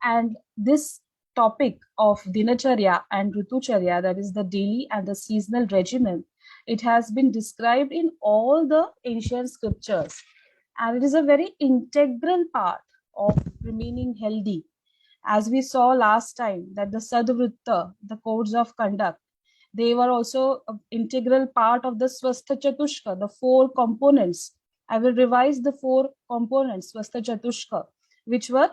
And this topic of dinacharya and ritucharya, that is the daily and the seasonal regimen, it has been described in all the ancient scriptures, and it is a very integral part of remaining healthy. As we saw last time, that the sadvritta, the codes of conduct, they were also an integral part of the swastha chatushka, the four components. I will revise the four components swastha chatushka, which were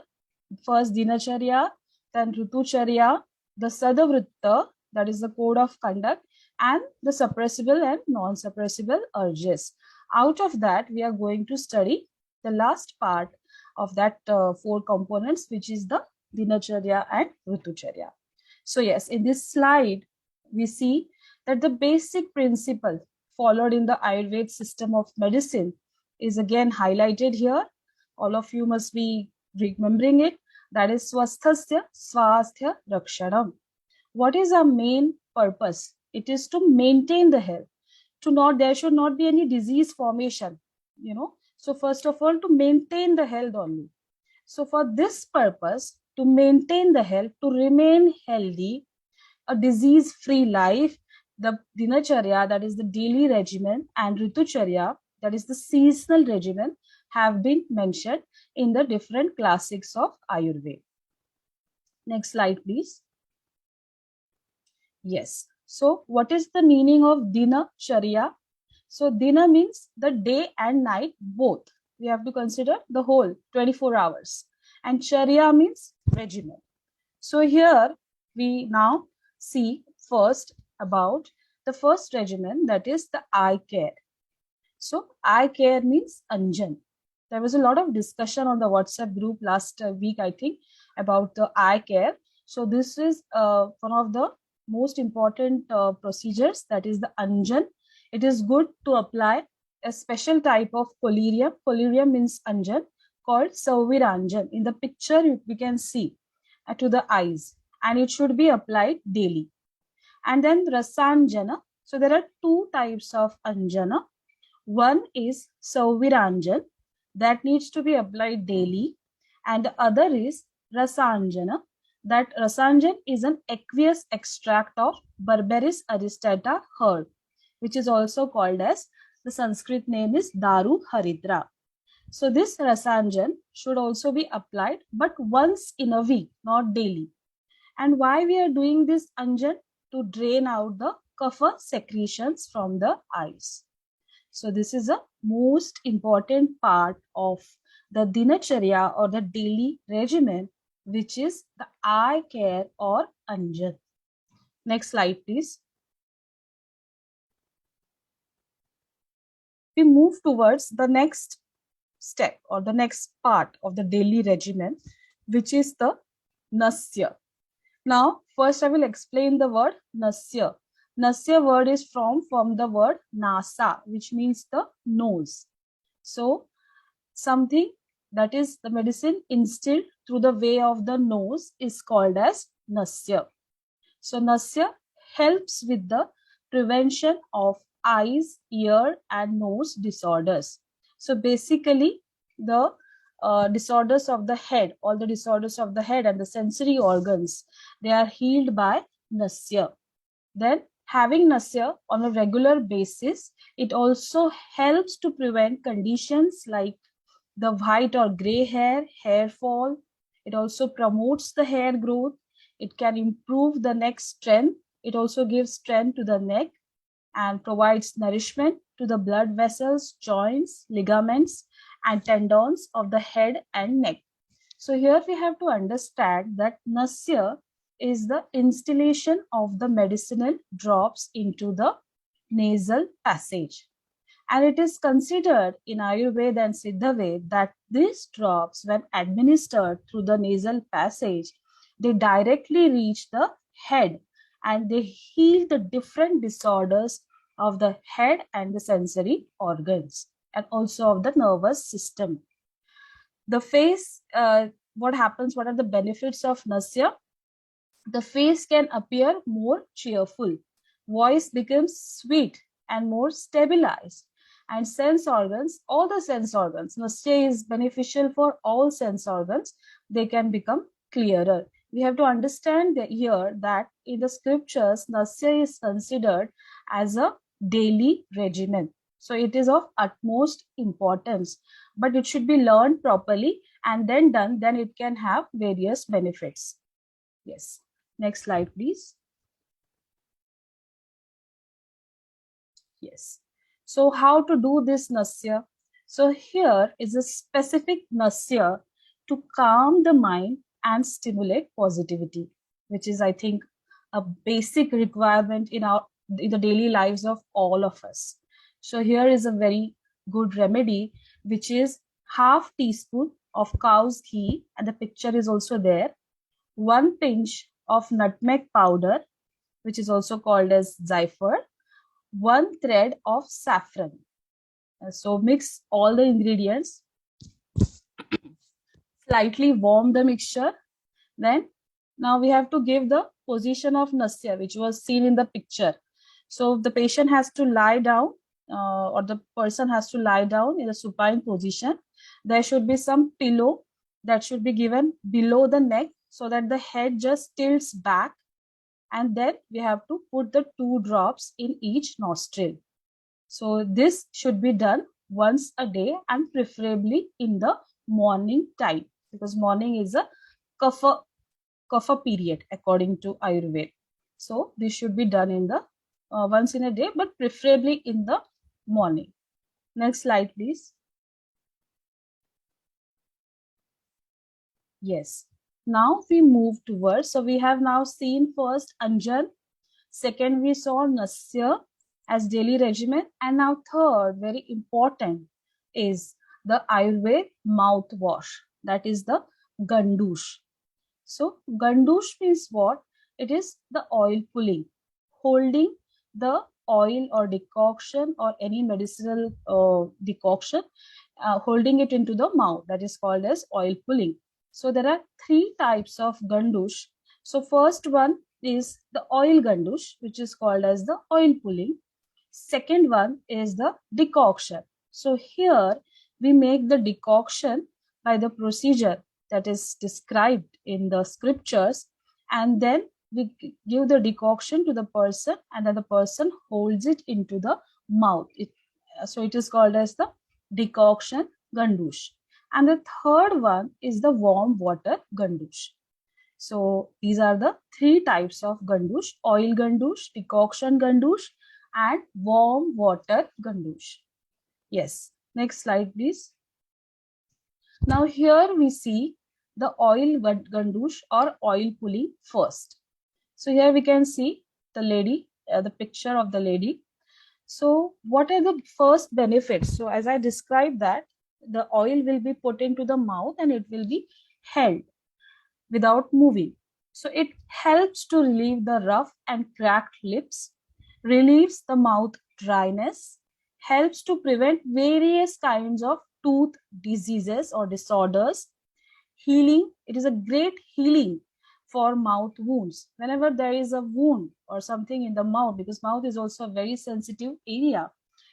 first dinacharya, then ritucharya, the sadvritta, that is the code of conduct, and the suppressible and non-suppressible urges. Out of that, we are going to study the last part of that four components, which is the dinacharya and ritucharya. So yes, in this slide, we see that the basic principle followed in the Ayurveda system of medicine is again highlighted here. All of you must be remembering it. That is swasthasya swasthya rakshanam. What is our main purpose? It is to maintain the health. There should not be any disease formation, So first of all, to maintain the health only. So for this purpose, to maintain the health, to remain healthy, a disease-free life, the dinacharya, that is the daily regimen, and ritucharya, that is the seasonal regimen, have been mentioned in the different classics of Ayurveda. Next slide, please. Yes. So what is the meaning of dinacharya? So dina means the day and night both. We have to consider the whole 24 hours. And charya means regimen. So here we now see first about the first regimen, that is the eye care. So eye care means anjan. There was a lot of discussion on the WhatsApp group last week, I think, about the eye care. So this is one of the most important procedures, that is the anjan. It is good to apply a special type of collyrium. Collyrium means anjan, called Sauviranjan. In the picture, we can see to the eyes, and it should be applied daily. And then rasanjana. So there are two types of anjana. One is Sauviranjan, that needs to be applied daily, and the other is rasanjana. That rasanjan is an aqueous extract of Berberis aristata herb, which is also called as, the Sanskrit name is Daru Haridra. So this rasanjan should also be applied, but once in a week, not daily. And why we are doing this anjan? To drain out the kapha secretions from the eyes. So this is a most important part of the dinacharya or the daily regimen, which is the eye care or anjan. Next slide, please. We move towards the next step or the next part of the daily regimen, which is the nasya. Now, first I will explain the word nasya. Nasya word is from the word nasa, which means the nose. So, something that is the medicine instilled through the way of the nose is called as nasya. So, nasya helps with the prevention of eyes, ear, and nose disorders. So, basically, the disorders of the head, all the disorders of the head and the sensory organs, they are healed by nasya. Then having nasya on a regular basis, it also helps to prevent conditions like the white or gray hair fall. It also promotes the hair growth. It can improve the neck strength. It also gives strength to the neck and provides nourishment to the blood vessels, joints, ligaments, and tendons of the head and neck. So here we have to understand that nasya is the instillation of the medicinal drops into the nasal passage. And it is considered in Ayurveda and Siddhaveda that these drops, when administered through the nasal passage, they directly reach the head and they heal the different disorders of the head and the sensory organs, and also of the nervous system. The face, what happens? What are the benefits of nasya? The face can appear more cheerful. Voice becomes sweet and more stabilized. And sense organs, all the sense organs, nasya is beneficial for all sense organs. They can become clearer. We have to understand here that in the scriptures, Nasya is considered as a daily regimen. So it is of utmost importance, but it should be learned properly and then done, then it can have various benefits. Yes. Next slide, please. Yes. So how to do this Nasya? So here is a specific Nasya to calm the mind and stimulate positivity, which is, I think, a basic requirement in the daily lives of all of us. So here is a very good remedy, which is half teaspoon of cow's ghee, and the picture is also there. 1 pinch of nutmeg powder, which is also called as zephyr. 1 thread of saffron. So mix all the ingredients, slightly warm the mixture. Then now we have to give the position of Nasya, which was seen in the picture. So the patient has to lie down, or the person has to lie down in a supine position. There should be some pillow that should be given below the neck so that the head just tilts back. And then we have to put the 2 drops in each nostril. So this should be done once a day and preferably in the morning time, because morning is a kapha period according to Ayurveda. So this should be done in the once in a day, but preferably in the morning. Next slide, please. Yes. Now we move towards, so we have now seen first Anjan, second we saw Nasya as daily regimen, and now third, very important, is the Ayurveda mouthwash, that is the Gandush. So Gandush means what? It is the oil pulling, holding the oil or decoction or any medicinal decoction, holding it into the mouth, that is called as oil pulling. So there are 3 types of Gandush. So first one is the oil Gandush, which is called as the oil pulling. Second one is the decoction. So here we make the decoction by the procedure that is described in the scriptures, and then we give the decoction to the person, and then the person holds it into the mouth. So it is called as the decoction Gandush. And the third one is the warm water Gandush. So these are the 3 types of Gandush: oil Gandush, decoction Gandush, and warm water Gandush. Yes. Next slide, please. Now here we see the oil Gandush or oil pulling first. So here we can see the lady, the picture of the lady. So what are the first benefits? So as I described that, the oil will be put into the mouth and it will be held without moving. So it helps to relieve the rough and cracked lips, relieves the mouth dryness, helps to prevent various kinds of tooth diseases or disorders, healing. It is a great healing for mouth wounds. Whenever there is a wound or something in the mouth, because mouth is also a very sensitive area.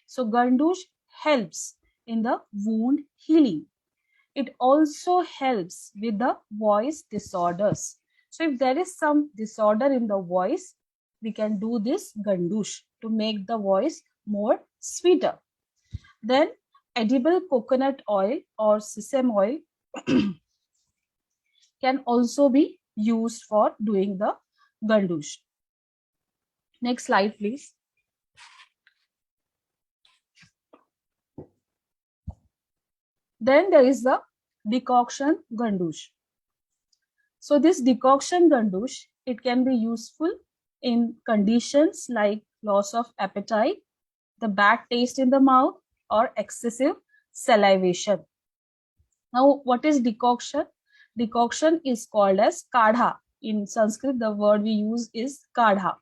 So Gandush helps in the wound healing. It also helps with the voice disorders. So if there is some disorder in the voice, we can do this Gandush to make the voice more sweeter. Then edible coconut oil or sesame oil can also be used for doing the Gandush. Next slide, please. Then there is the decoction Gandush. So this decoction Gandush, it can be useful in conditions like loss of appetite, the bad taste in the mouth, or excessive salivation. Now, what is decoction? Decoction is called as kadha. In Sanskrit, the word we use is kadha.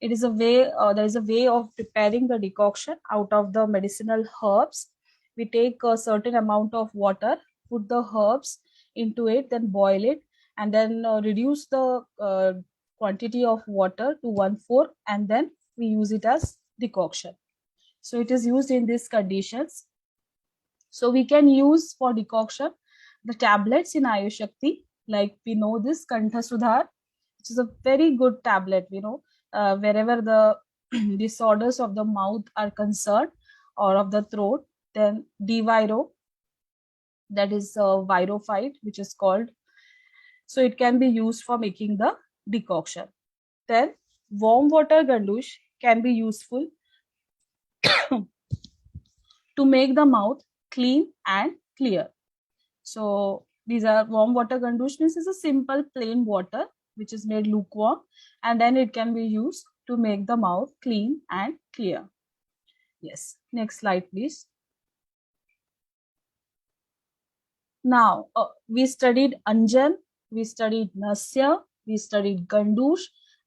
It is a way, there is a way of preparing the decoction out of the medicinal herbs. We take a certain amount of water, put the herbs into it, then boil it, and then reduce the quantity of water to 1/4, and then we use it as decoction. So it is used in these conditions. So we can use for decoction the tablets in Ayushakti, Like we know this Kantha Sudhar, which is a very good tablet, wherever the disorders of the mouth are concerned or of the throat, then Diviro, that is Virophyte, which is called. So it can be used for making the decoction. Then warm water gandush can be useful to make the mouth clean and clear. So these are warm water gandush means is a simple plain water which is made lukewarm, and then it can be used to make the mouth clean and clear. Yes, next slide please. Now we studied Anjan, we studied Nasya, we studied Gandush,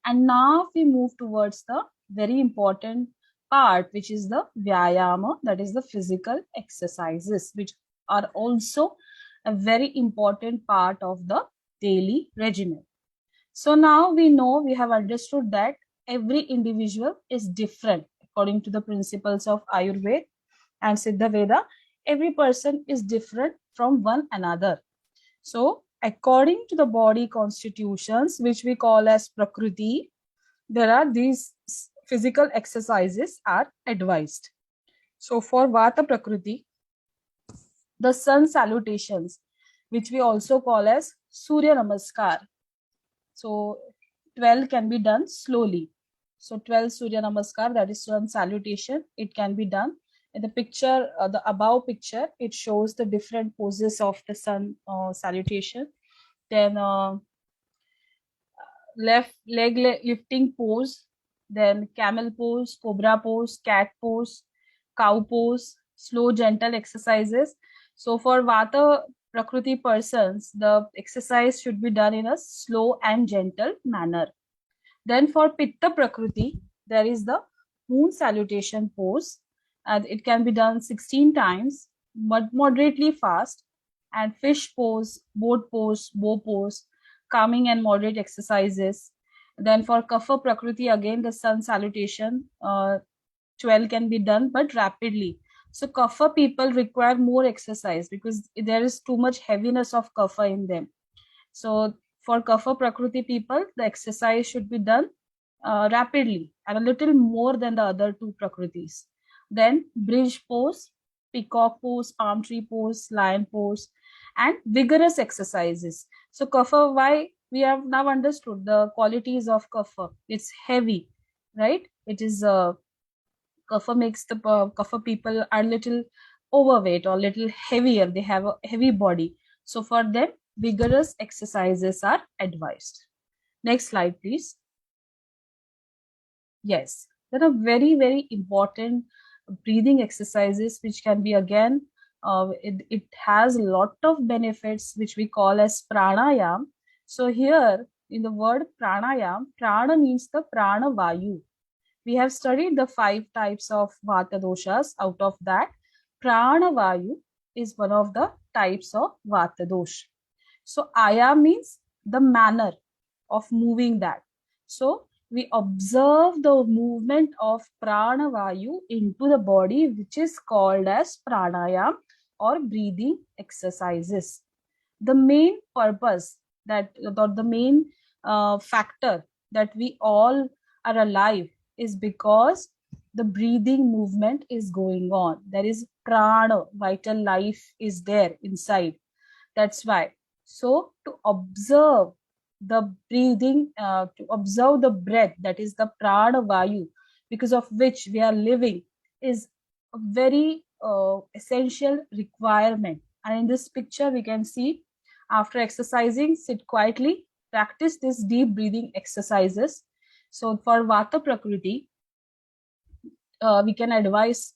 and now we move towards the very important part, which is the Vyayama, that is the physical exercises, which are also a very important part of the daily regimen. So now we know, we have understood that every individual is different according to the principles of Ayurveda and Siddha Veda. Every person is different from one another. So according to the body constitutions, which we call as Prakriti, there are these physical exercises are advised. So for Vata Prakriti, the sun salutations, which we also call as Surya Namaskar. So 12 can be done slowly. So 12 Surya Namaskar, that is sun salutation, it can be done. In the picture, the above picture, it shows the different poses of the sun salutation. Then left leg lifting pose, then camel pose, cobra pose, cat pose, cow pose, slow gentle exercises. So for Vata Prakriti persons, the exercise should be done in a slow and gentle manner. Then for Pitta Prakriti, there is the moon salutation pose, and it can be done 16 times, but moderately fast. And fish pose, boat pose, bow pose, calming and moderate exercises. Then for Kapha Prakriti, again the sun salutation, 12 can be done, but rapidly. So Kapha people require more exercise because there is too much heaviness of Kapha in them. So for Kapha Prakriti people, the exercise should be done rapidly and a little more than the other two Prakritis. Then bridge pose, peacock pose, palm tree pose, lion pose, and vigorous exercises. So Kapha, why we have now understood the qualities of Kapha. It's heavy, right? It is Kapha makes the Kapha people are little overweight or little heavier. They have a heavy body. So for them, vigorous exercises are advised. Next slide, please. Yes, there are very, very important breathing exercises which can be again, it has a lot of benefits which we call as pranayam. So here in the word pranayam, prana means the prana vayu. We have studied the 5 types of vata doshas. Out of that, prana vayu is one of the types of vata dosh. So aya means the manner of moving that. So we observe the movement of prana vayu into the body, which is called as pranayam or breathing exercises. The main purpose that, or the main factor that we all are alive is because the breathing movement is going on. There is prana, vital life is there inside. That's why. So to observe the breathing, to observe the breath, that is the prana vayu, because of which we are living, is a very essential requirement. And in this picture, we can see after exercising, sit quietly, practice this deep breathing exercises. So for Vata Prakriti, we can advise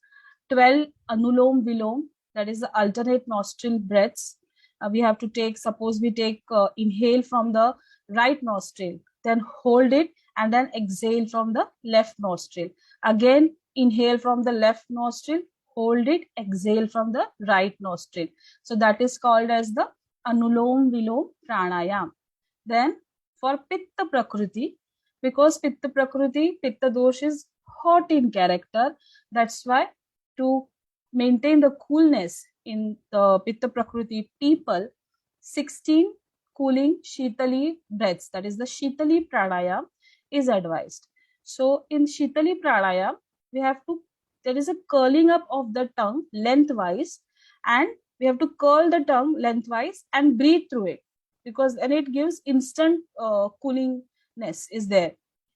12 Anulom Vilom, that is the alternate nostril breaths. We have to take, suppose we take inhale from the right nostril, then hold it and then exhale from the left nostril. Again, inhale from the left nostril, hold it, exhale from the right nostril. So that is called as the Anulom Vilom Pranayam. Then for Pitta Prakriti, because Pitta Prakriti, Pitta Dosh is hot in character, that's why to maintain the coolness in the Pitta Prakriti people, 16 cooling Shitali breaths, that is the Shitali pranayam is advised. So in Shitali pranayam, we have to, there is a curling up of the tongue lengthwise, and we have to curl the tongue lengthwise and breathe through it, because then it gives instant coolingness is there.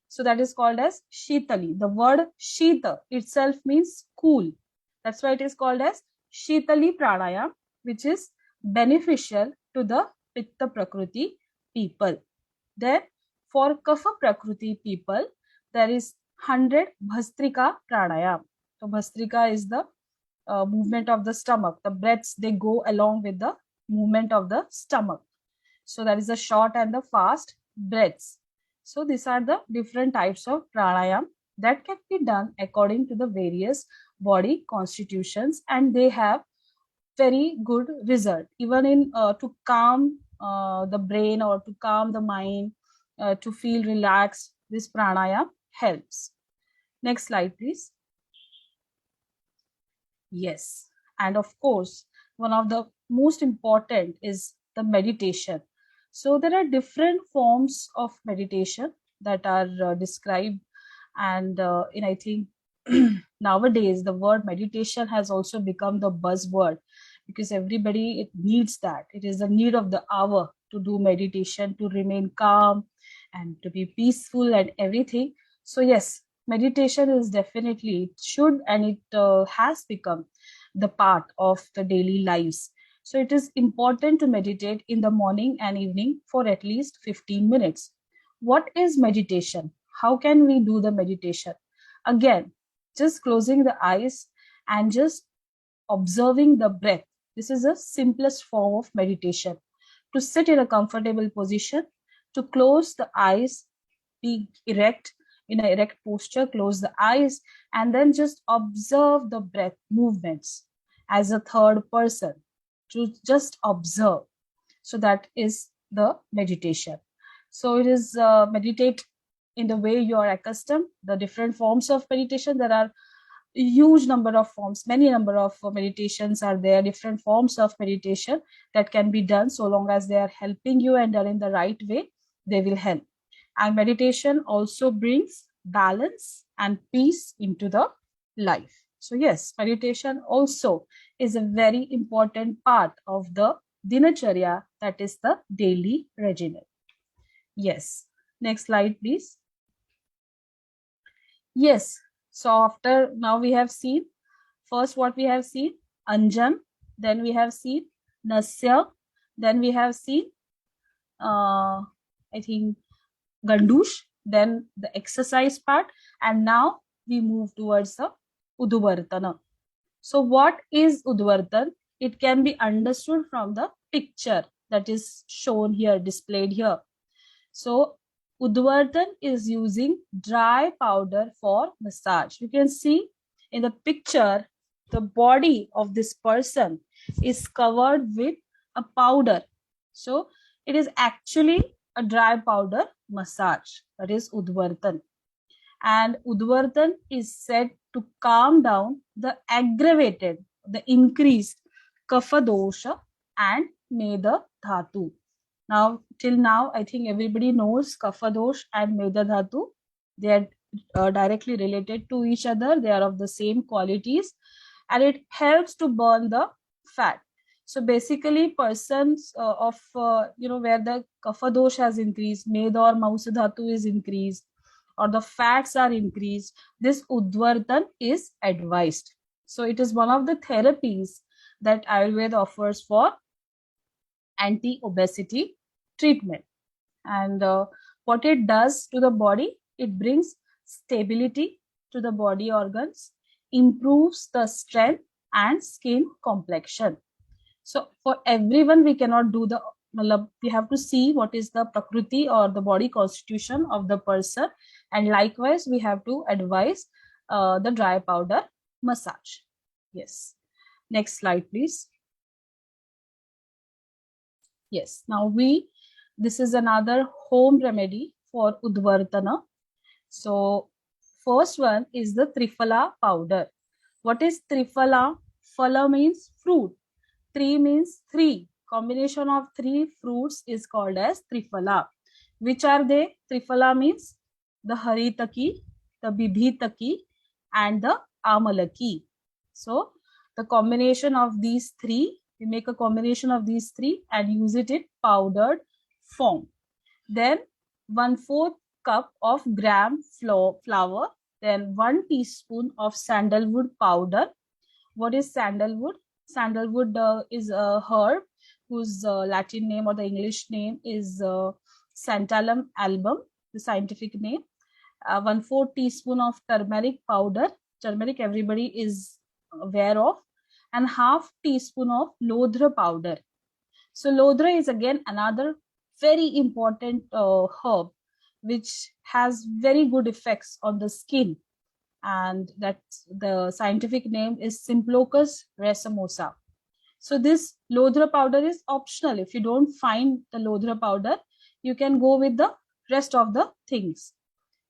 So that is called as Shitali. The word Shita itself means cool. That's why it is called as Shitali pranayam, which is beneficial to the Pitta Prakriti people. Then for Kapha Prakriti people, there is 100 Bhastrika pranayam. So Bhastrika is the movement of the stomach. The breaths, they go along with the movement of the stomach. So that is the short and the fast breaths. So these are the different types of pranayam that can be done according to the various body constitutions, and they have very good result, even in to calm the brain or to calm the mind, to feel relaxed. This pranayam helps. Next slide, please. Yes, and of course, one of the most important is the meditation. So there are different forms of meditation that are described, and in I think nowadays the word meditation has also become the buzzword, because everybody it needs that. It is the need of the hour to do meditation, to remain calm and to be peaceful and everything. So yes, meditation is definitely, it should, and it has become the part of the daily lives. So it is important to meditate in the morning and evening for at least 15 minutes. What is meditation? How can we do the meditation? Again, just closing the eyes and just observing the breath. This is the simplest form of meditation. To sit in a comfortable position, to close the eyes, be erect, in an erect posture, close the eyes, and then just observe the breath movements as a third person, to just observe. So that is the meditation. So it is meditate in the way you are accustomed. The different forms of meditation, there are a huge number of forms, many number of meditations are there, different forms of meditation that can be done. So long as they are helping you and are in the right way, they will help. And meditation also brings balance and peace into the life. So yes, meditation also is a very important part of the dinacharya, that is the daily regimen. Yes, next slide, please. Yes, so after, now we have seen, first what we have seen, Anjan, then we have seen Nasya, then we have seen, I think, Gandush, then the exercise part, and now we move towards the Udvartana. So what is Udvartan? It can be understood from the picture that is shown here, displayed here. So Udvartan is using dry powder for massage. You can see in the picture, the body of this person is covered with a powder. So it is actually a dry powder massage, that is Udvartan. And Udvartan is said to calm down the aggravated, the increased kapha dosha and meda dhatu. Now, till now, I think everybody knows kapha dosh and meda dhatu. They are directly related to each other. They are of the same qualities, and it helps to burn the fat. So basically, persons of where the kapha dosh has increased, meda or mausa dhatu is increased, or the fats are increased, this Udvartan is advised. So it is one of the therapies that Ayurveda offers for anti-obesity treatment. And what it does to the body, it brings stability to the body organs, improves the strength and skin complexion. So for everyone, we cannot do the, we have to see what is the prakriti or the body constitution of the person, and likewise we have to advise the dry powder massage. Yes, next slide, please. Yes, now this is another home remedy for Udvartana. So first one is the Triphala powder. What is Triphala? Phala means fruit. Tri means three. combination of three fruits is called as triphala. Which are they? Triphala means the haritaki, the bibhitaki, and the amalaki. So the combination of these three, we make a combination of these three and use it in powdered form. Then 1/4 cup of gram flour, then 1 teaspoon of sandalwood powder. What is sandalwood? Sandalwood is a herb whose Latin name or the English name is Santalum album, the scientific name. 1/4 teaspoon of turmeric powder. Turmeric everybody is aware of. And half teaspoon of lodra powder. So lodra is again another very important herb which has very good effects on the skin, and that the scientific name is Simplochus racemosa. So this lodra powder is optional. If you don't find the lodra powder, you can go with the rest of the things.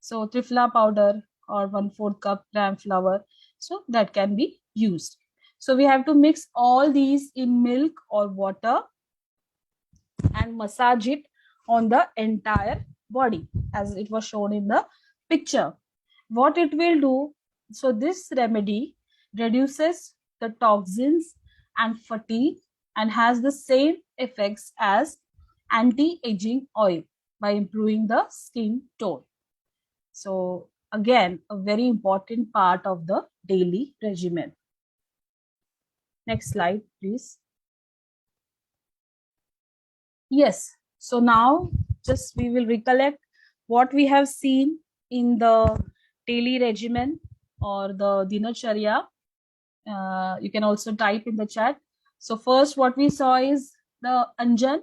So triphala powder or 1/4 cup gram flour, so that can be used. So we have to mix all these in milk or water and massage it on the entire body as it was shown in the picture. What it will do, so this remedy reduces the toxins and fatigue and has the same effects as anti-aging oil by improving the skin tone. So again, a very important part of the daily regimen. Next slide, please. Yes, so now just we will recollect what we have seen in the daily regimen or the dinacharya. You can also type in the chat. So first what we saw is the anjan,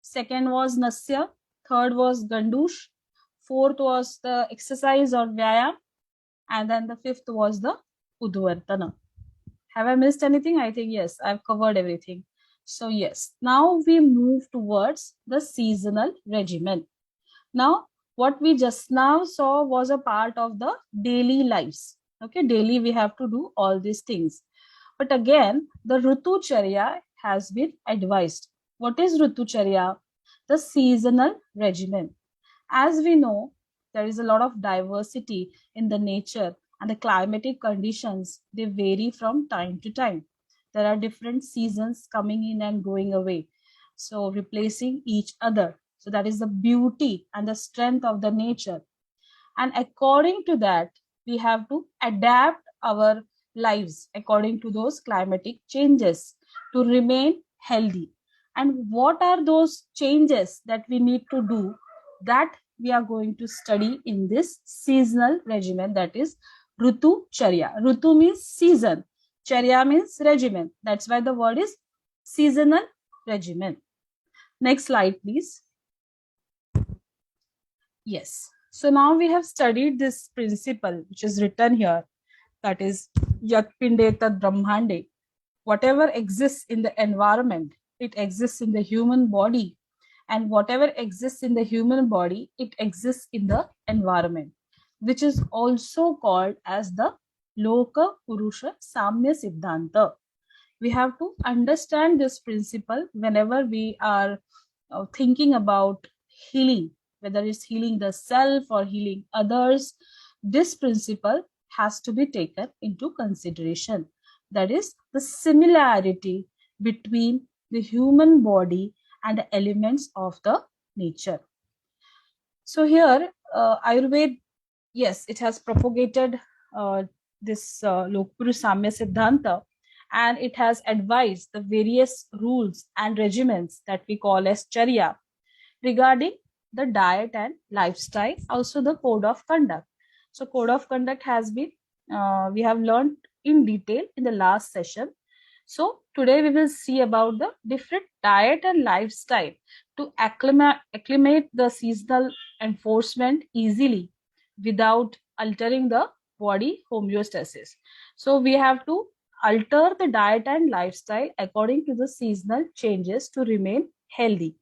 second was nasya, third was gandush, fourth was the exercise or vyayam, and then the fifth was the udvartana. Have I missed anything? I think yes, I've covered everything. So yes, now we move towards the seasonal regimen. Now, what we just now saw was a part of the daily lives. Okay, daily we have to do all these things. But again, the Rutucharya has been advised. What is Rutucharya? The seasonal regimen. As we know, there is a lot of diversity in the nature and the climatic conditions, they vary from time to time. There are different seasons coming in and going away, so replacing each other. So that is the beauty and the strength of the nature. And according to that, we have to adapt our lives according to those climatic changes to remain healthy. And what are those changes that we need to do? That we are going to study in this seasonal regimen, that is Rutu Charya. Rutu means season. Charya means regimen. That's why the word is seasonal regimen. Next slide, please. Yes. So now we have studied this principle, which is written here, that is Yat Pinde Tad Brahmande. Whatever exists in the environment, it exists in the human body. And whatever exists in the human body, it exists in the environment, which is also called as the Loka Purusha Samya Siddhanta. We have to understand this principle whenever we are thinking about healing, whether it's healing the self or healing others. This principle has to be taken into consideration. That is the similarity between the human body and the elements of the nature. So here, Ayurveda, yes, it has propagated this Lokpuru Samya Siddhanta, and it has advised the various rules and regimens that we call as Charya regarding the diet and lifestyle, also the code of conduct. So code of conduct has been, we have learned in detail in the last session. So today we will see about the different diet and lifestyle to acclimate the seasonal enforcement easily without altering the body homeostasis. So we have to alter the diet and lifestyle according to the seasonal changes to remain healthy.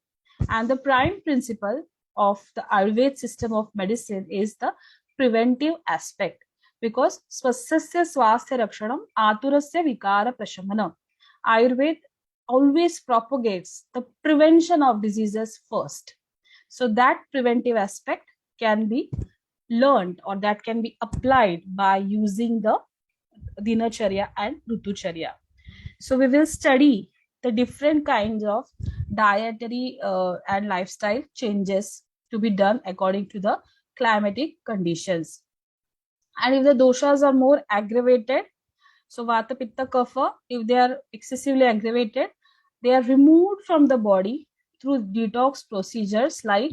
And the prime principle of the Ayurveda system of medicine is the preventive aspect, because swasya swasthya rakshanam aturasya vikara prashamanam. Ayurveda always propagates the prevention of diseases first. So that preventive aspect can be learned, or that can be applied by using the dinacharya and rutucharya. So we will study the different kinds of dietary and lifestyle changes to be done according to the climatic conditions. And if the doshas are more aggravated, so vata, pitta, kapha, if they are excessively aggravated, they are removed from the body through detox procedures like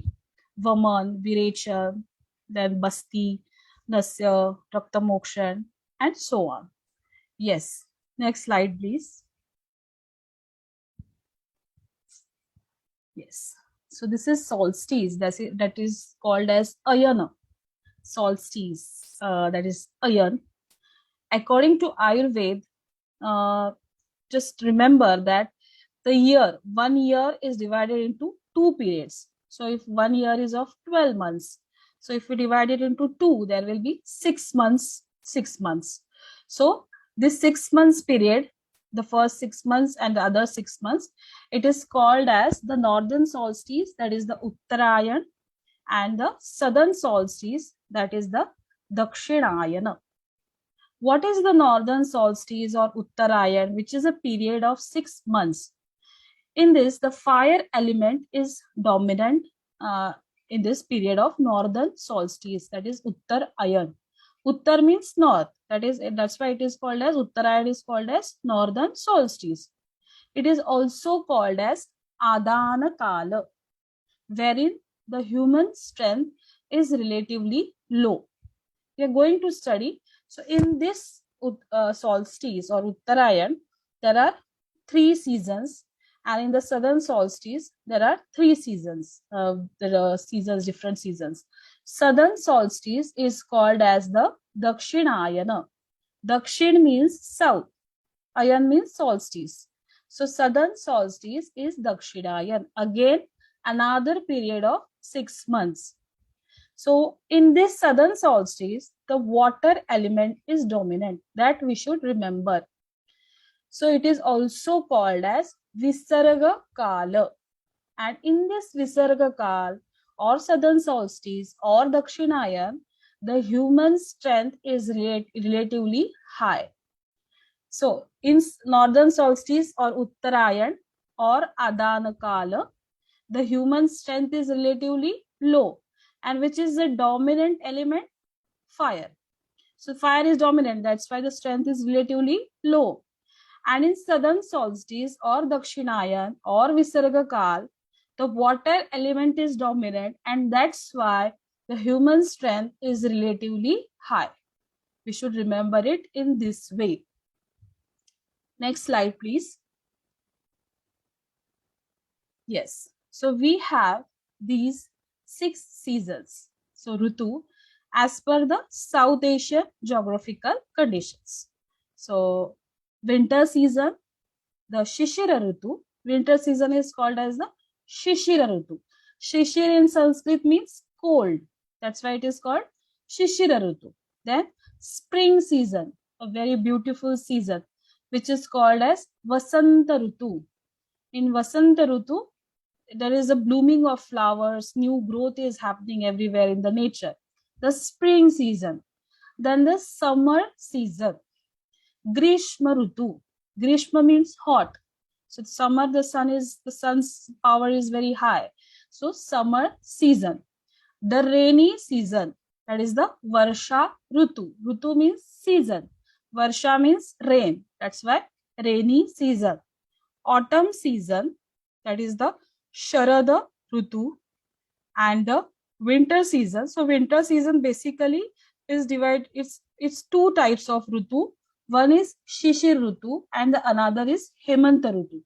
Vaman, Virecha, then Basti, Nasya, Raktamokshan, and so on. Yes. Next slide, please. Yes. So this is solstice. That is called as Ayana. Solstice. That is Ayan. According to Ayurveda, just remember that the year, 1 year is divided into 2 periods. So if 1 year is of 12 months, so if we divide it into 2, there will be 6 months, 6 months. So this 6 months period, the first 6 months and the other 6 months, it is called as the northern solstice, that is the Uttarayan, and the southern solstice, that is the Dakshinayana. What is the northern solstice or Uttarayan, which is a period of 6 months? In this, the fire element is dominant in this period of northern solstice, that is Uttarayan. Uttar means north, that's why it is called as Uttarayan, is called as northern solstice. It is also called as Adana Kala, wherein the human strength is relatively low. We are going to study. So in this solstice or Uttarayan, there are 3 seasons, and in the southern solstice, there are 3 seasons. There are seasons, different seasons. Southern solstice is called as the Dakshinayana. Dakshin means south. Ayan means solstice. So southern solstice is Dakshinayan. Again, another period of 6 months. So in this southern solstice, the water element is dominant. That we should remember. So it is also called as Visarga Kala. And in this Visarga Kal or southern solstice or Dakshinayan, the human strength is relatively high. So in northern solstice or Uttarayan or Adana Kala, the human strength is relatively low. And which is the dominant element? Fire. So fire is dominant. That's why the strength is relatively low. And in southern solstice or Dakshinayan or Visarga Kal, the water element is dominant, and that's why the human strength is relatively high. We should remember it in this way. Next slide, please. Yes. So we have these 6 seasons. So Ritu, as per the South Asian geographical conditions. So winter season, the Shishira Ritu. Winter season is called as the Shishira Ritu. Shishir in Sanskrit means cold. That's why it is called Shishira Ritu. Then spring season, a very beautiful season, which is called as Vasanta Ritu. In Vasanta Ritu, there is a blooming of flowers, new growth is happening everywhere in the nature. The spring season. Then the summer season. Grishma Ritu. Grishma means hot. So summer, the sun's power is very high. So summer season. The rainy season, that is the Varsha Ritu. Ritu means season. Varsha means rain. That's why rainy season. Autumn season, that is the Sharada Ritu. And the winter season. So winter season basically is divided. It's 2 types of Ritu. One is Shishir Ritu and the another is Hemanta Ritu.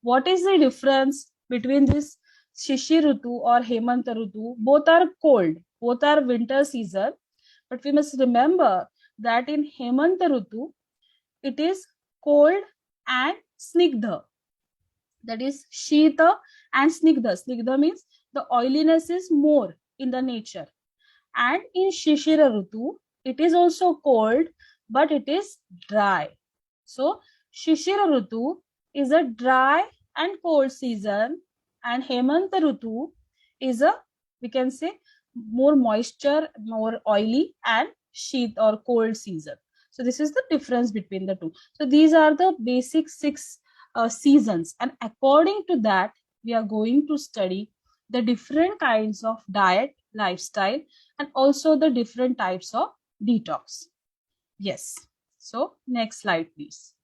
What is the difference between this Shishir Ritu or Hemanta Ritu? Both are cold. Both are winter season. But we must remember that in Hemanta Ritu, it is cold and Snigdha. That is Shita and Snigdha. Snigdha means the oiliness is more in the nature. And in Shishira Ritu, it is also cold, but it is dry. So Shishira Ritu, is a dry and cold season, and Hemanta Rutu is a, we can say, more moisture, more oily and sheath or cold season. So this is the difference between the two. So these are the basic 6 seasons, and according to that we are going to study the different kinds of diet, lifestyle, and also the different types of detox. Yes. So next slide, please.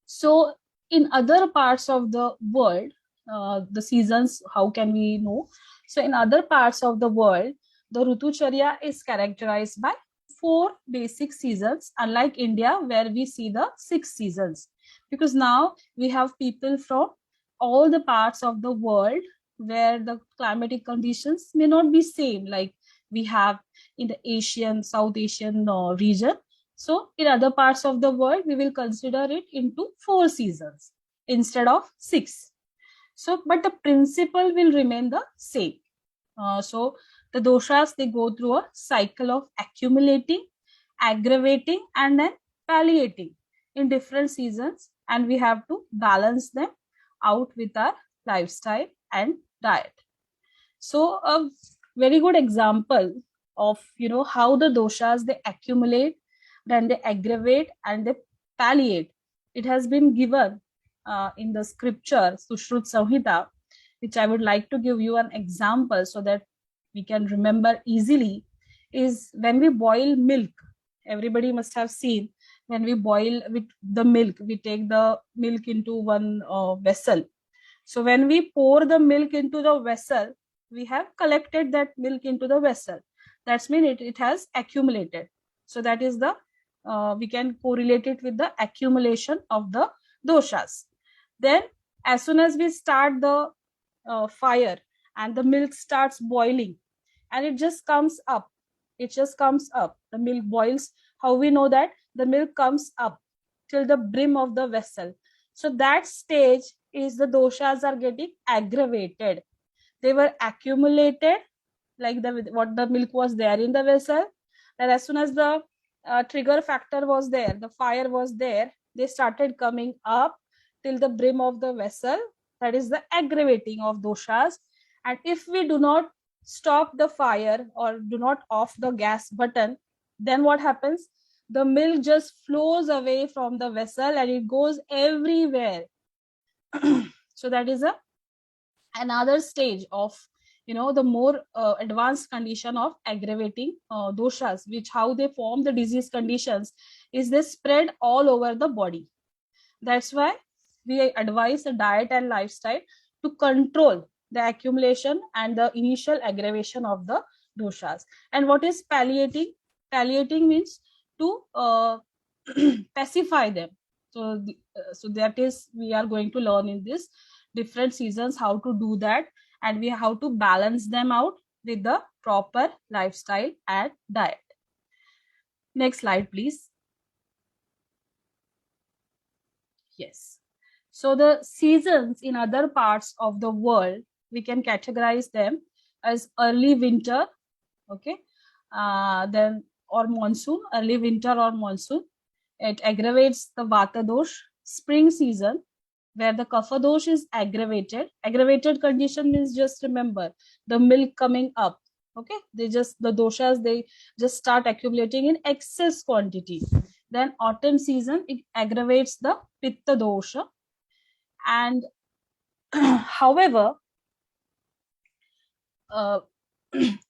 So in other parts of the world, the seasons, how can we know? So in other parts of the world, the Rutucharya is characterized by 4 basic seasons, unlike India, where we see the 6 seasons. Because now we have people from all the parts of the world where the climatic conditions may not be same like we have in the Asian, South Asian region. So in other parts of the world, we will consider it into 4 seasons instead of 6. So, but the principle will remain the same. So the doshas, they go through a cycle of accumulating, aggravating, and then palliating in different seasons, and we have to balance them out with our lifestyle and diet. So a very good example of, you know, how the doshas, they accumulate, then they aggravate and they palliate, it has been given in the scripture Sushrut Samhita, which I would like to give you an example so that we can remember easily. Is when we boil milk, everybody must have seen, when we boil with the milk, we take the milk into one vessel. So when we pour the milk into the vessel, we have collected that milk into the vessel. That's mean it has accumulated. So that is the, we can correlate it with the accumulation of the doshas. Then as soon as we start the fire and the milk starts boiling, and it just comes up, the milk boils. How we know that? The milk comes up till the brim of the vessel. So that stage is the doshas are getting aggravated. They were accumulated, like what the milk was there in the vessel, that as soon as the trigger factor was there, the fire was there, they started coming up till the brim of the vessel. That is the aggravating of doshas. And if we do not stop the fire or do not off the gas button, then what happens? The milk just flows away from the vessel and it goes everywhere. So that is another stage of, you know, the more advanced condition of aggravating doshas, which how they form the disease conditions is they spread all over the body. That's why we advise a diet and lifestyle to control the accumulation and the initial aggravation of the doshas. And what is palliating? Palliating means to pacify them. So so that is, we are going to learn in this different seasons how to do that, and we how to balance them out with the proper lifestyle and diet. Next slide, please. Yes. So the seasons in other parts of the world, we can categorize them as early winter, okay, then or monsoon, early winter or monsoon. It aggravates the vata dosh. Spring season, where the kapha dosh is aggravated. Aggravated condition means, just remember, the milk coming up. Okay, the doshas, they just start accumulating in excess quantity. Then autumn season, it aggravates the pitta dosha. And however,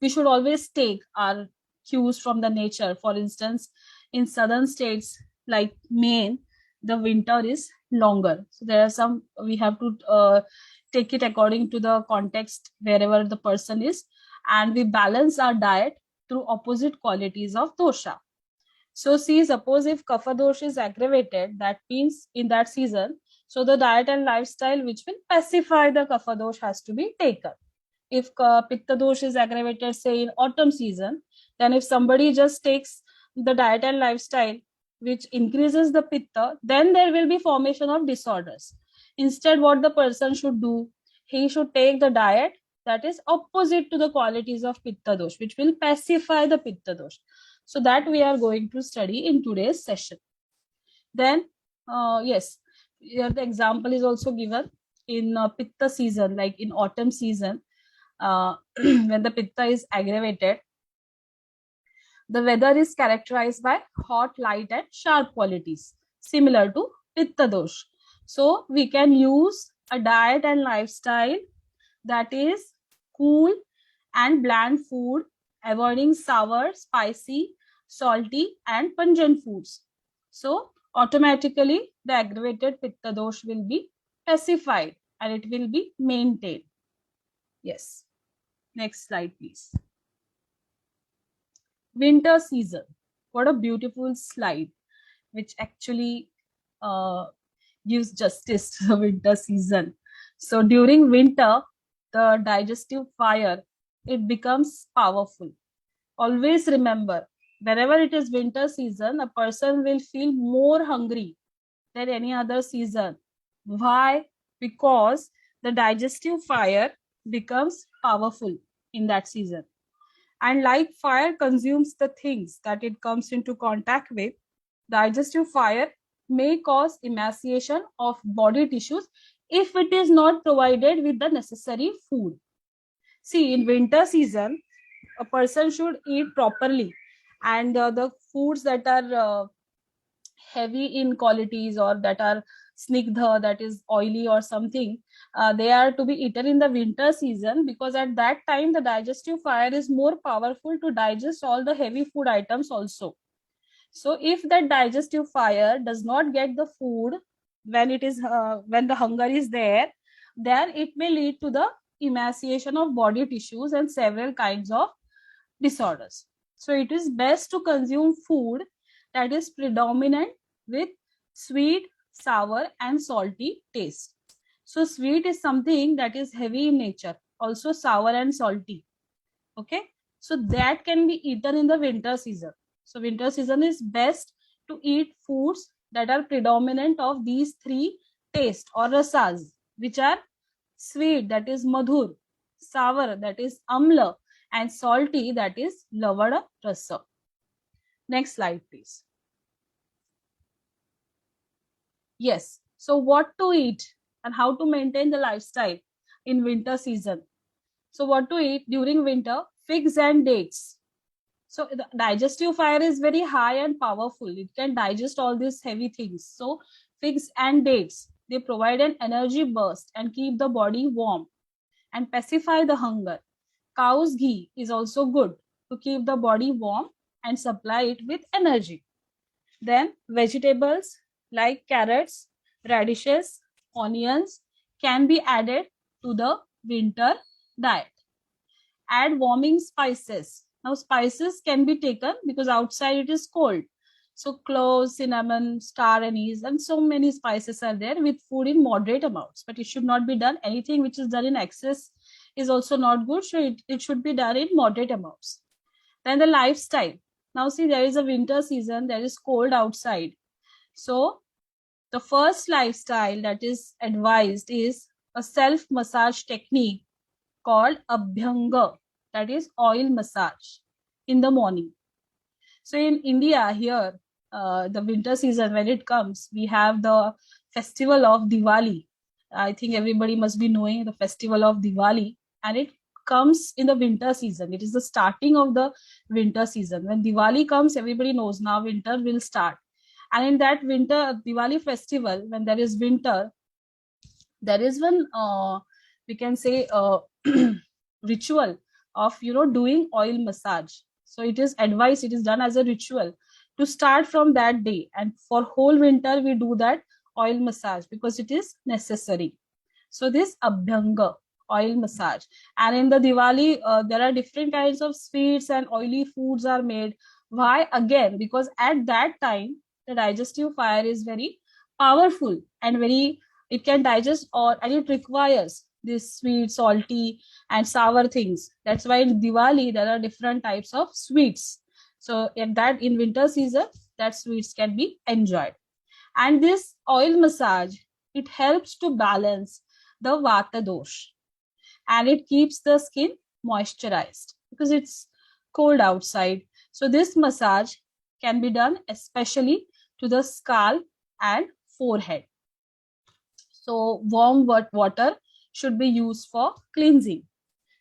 we should always take our cues from the nature. For instance, in southern states like Maine, the winter is longer. So there are some, we have to take it according to the context wherever the person is, and we balance our diet through opposite qualities of dosha. So see, suppose if kapha dosha is aggravated, that means in that season, so the diet and lifestyle which will pacify the kapha dosha has to be taken. If pitta dosh is aggravated, say in autumn season, then if somebody just takes the diet and lifestyle which increases the pitta, then there will be formation of disorders. Instead, what the person should do, he should take the diet that is opposite to the qualities of pitta dosh, which will pacify the pitta dosh. So that we are going to study in today's session. Then yes, Here the example is also given in pitta season, like in autumn season, when the pitta is aggravated, the weather is characterized by hot, light, and sharp qualities, similar to pitta dosh. So we can use a diet and lifestyle that is cool and bland food, avoiding sour, spicy, salty, and pungent foods. So automatically the aggravated pitta dosh will be pacified and it will be maintained. Yes. Next slide, please. Winter season. What a beautiful slide, which actually uh, gives justice to the winter season. So during winter, the digestive fire, it becomes powerful. Always remember, whenever it is winter season, a person will feel more hungry than any other season. Why? Because the digestive fire becomes powerful in that season. And like fire consumes the things that it comes into contact with, digestive fire may cause emaciation of body tissues if it is not provided with the necessary food. See, in winter season, a person should eat properly, and the foods that are heavy in qualities or that are snigdha, that is oily or something, they are to be eaten in the winter season, because at that time the digestive fire is more powerful to digest all the heavy food items also. So if that digestive fire does not get the food when it is when the hunger is there, then it may lead to the emaciation of body tissues and several kinds of disorders. So it is best to consume food that is predominant with sweet, sour, and salty taste. So sweet is something that is heavy in nature, also sour and salty. Okay, so that can be eaten in the winter season. So winter season is best to eat foods that are predominant of these three taste or rasas, which are sweet, that is madhur, sour, that is amla, and salty, that is lavada rasa. Next slide, please. Yes, so what to eat and how to maintain the lifestyle in winter season. So what to eat during winter? Figs and dates. So the digestive fire is very high and powerful. It can digest all these heavy things. So figs and dates, they provide an energy burst and keep the body warm and pacify the hunger. Cow's ghee is also good to keep the body warm and supply it with energy. Then vegetables like carrots, radishes, onions can be added to the winter diet. Add warming spices. Now spices can be taken because outside it is cold. So cloves, cinnamon, star anise, and so many spices are there with food in moderate amounts. But it should not be done. Anything which is done in excess is also not good. So it should be done in moderate amounts. Then the lifestyle. Now see, there is a winter season. There is cold outside. So the first lifestyle that is advised is a self-massage technique called abhyanga, that is oil massage in the morning. So in India here, the winter season when it comes, we have the festival of Diwali. I think everybody must be knowing the festival of Diwali, and it comes in the winter season. It is the starting of the winter season. When Diwali comes, everybody knows now winter will start. And in that winter Diwali festival, when there is winter, there is one we can say ritual of doing oil massage. So it is advised, it is done as a ritual to start from that day, and for whole winter we do that oil massage because it is necessary. So this abhyanga, oil massage. And in the Diwali, there are different kinds of sweets and oily foods are made. Why? Again, because at that time the digestive fire is very powerful and very, it can digest all, and it requires this sweet, salty, and sour things. That's why in Diwali there are different types of sweets. So in winter season, that sweets can be enjoyed. And this oil massage, it helps to balance the vata dosh, and it keeps the skin moisturized because it's cold outside. So this massage can be done especially to the scalp and forehead. So warm water should be used for cleansing.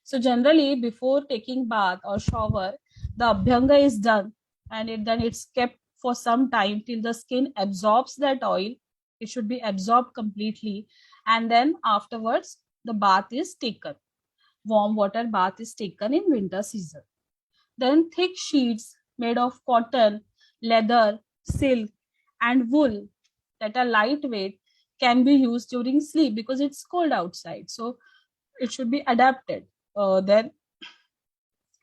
So generally before taking bath or shower, the abhyanga is done, and then it's kept for some time till the skin absorbs that oil. It should be absorbed completely, and then afterwards the bath is taken. Warm water bath is taken in winter season. Then thick sheets made of cotton, leather, silk, and wool that are lightweight can be used during sleep because it's cold outside. So it should be adapted. Then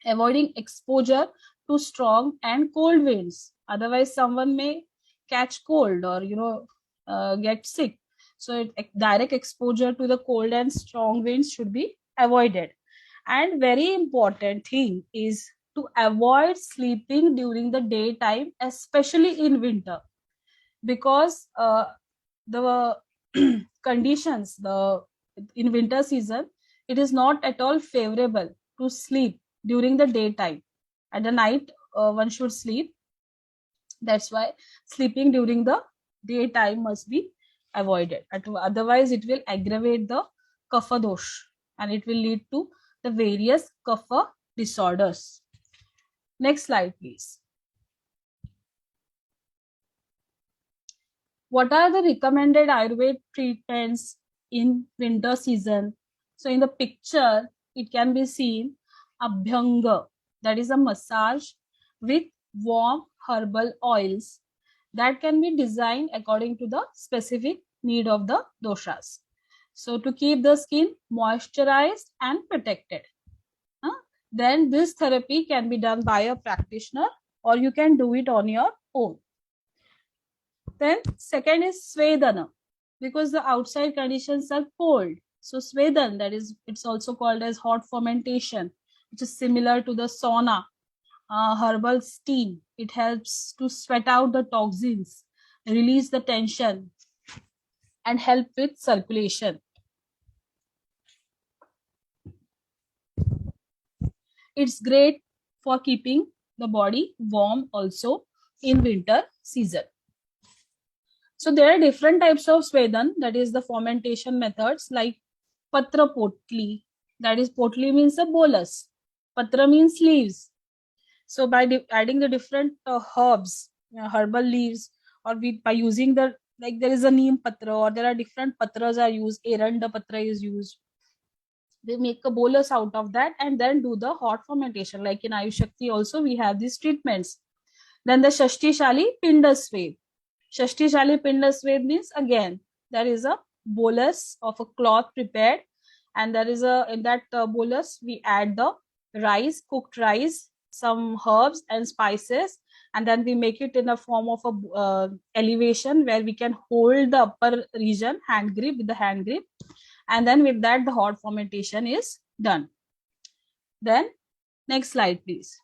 avoiding exposure to strong and cold winds. Otherwise, someone may catch cold or get sick. So direct exposure to the cold and strong winds should be avoided. And very important thing is to avoid sleeping during the daytime, especially in winter, because the conditions in winter season, it is not at all favorable to sleep during the daytime. At the night, one should sleep. That's why sleeping during the daytime must be avoided. Otherwise, it will aggravate the kapha dosh and it will lead to the various kapha disorders. Next slide, please. What are the recommended Ayurveda treatments in winter season? So in the picture, it can be seen abhyanga, that is a massage with warm herbal oils that can be designed according to the specific need of the doshas. So to keep the skin moisturized and protected. Then this therapy can be done by a practitioner or you can do it on your own. Then second is Svedana, because the outside conditions are cold. So Svedan, that is, it's also called as hot fermentation, which is similar to the sauna, herbal steam. It helps to sweat out the toxins, release the tension, and help with circulation. It's great for keeping the body warm also in winter season. So there are different types of Svedan, that is the fermentation methods, like Patra potli, that is potli means a bolus. Patra means leaves. So by adding the different herbs, herbal leaves, or by using like there is a neem patra or there are different patras are used, eranda patra is used. They make a bolus out of that and then do the hot fermentation. Like in Ayush Shakti also we have these treatments. Then the Shashti Shali Pinda Swed. Shashti Shali Pinda Swed means again there is a bolus of a cloth prepared, and there is in that bolus we add the rice, cooked rice, some herbs and spices, and then we make it in a form of a elevation where we can hold the upper region hand grip with the hand grip, and then with that the hot fermentation is done. Then next slide, please.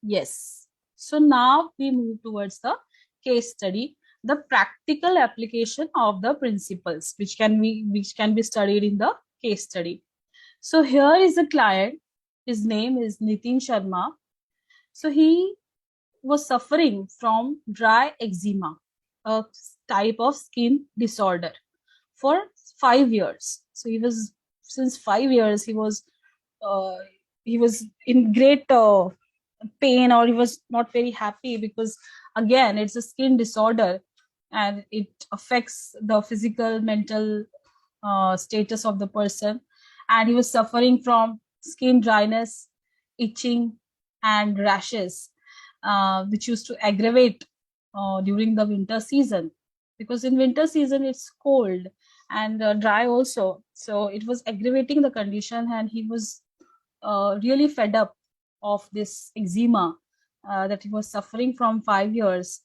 Yes. So now we move towards the case study, the practical application of the principles, which can be studied in the case study. So here is a client. His name is Nitin Sharma. So he was suffering from dry eczema, a type of skin disorder, for 5 years. So since 5 years he was in great pain, or he was not very happy, because again it's a skin disorder and it affects the physical, mental status of the person, and he was suffering from skin dryness, itching, and rashes, which used to aggravate during the winter season, because in winter season it's cold and dry also, so it was aggravating the condition, and he was really fed up of this eczema that he was suffering from 5 years,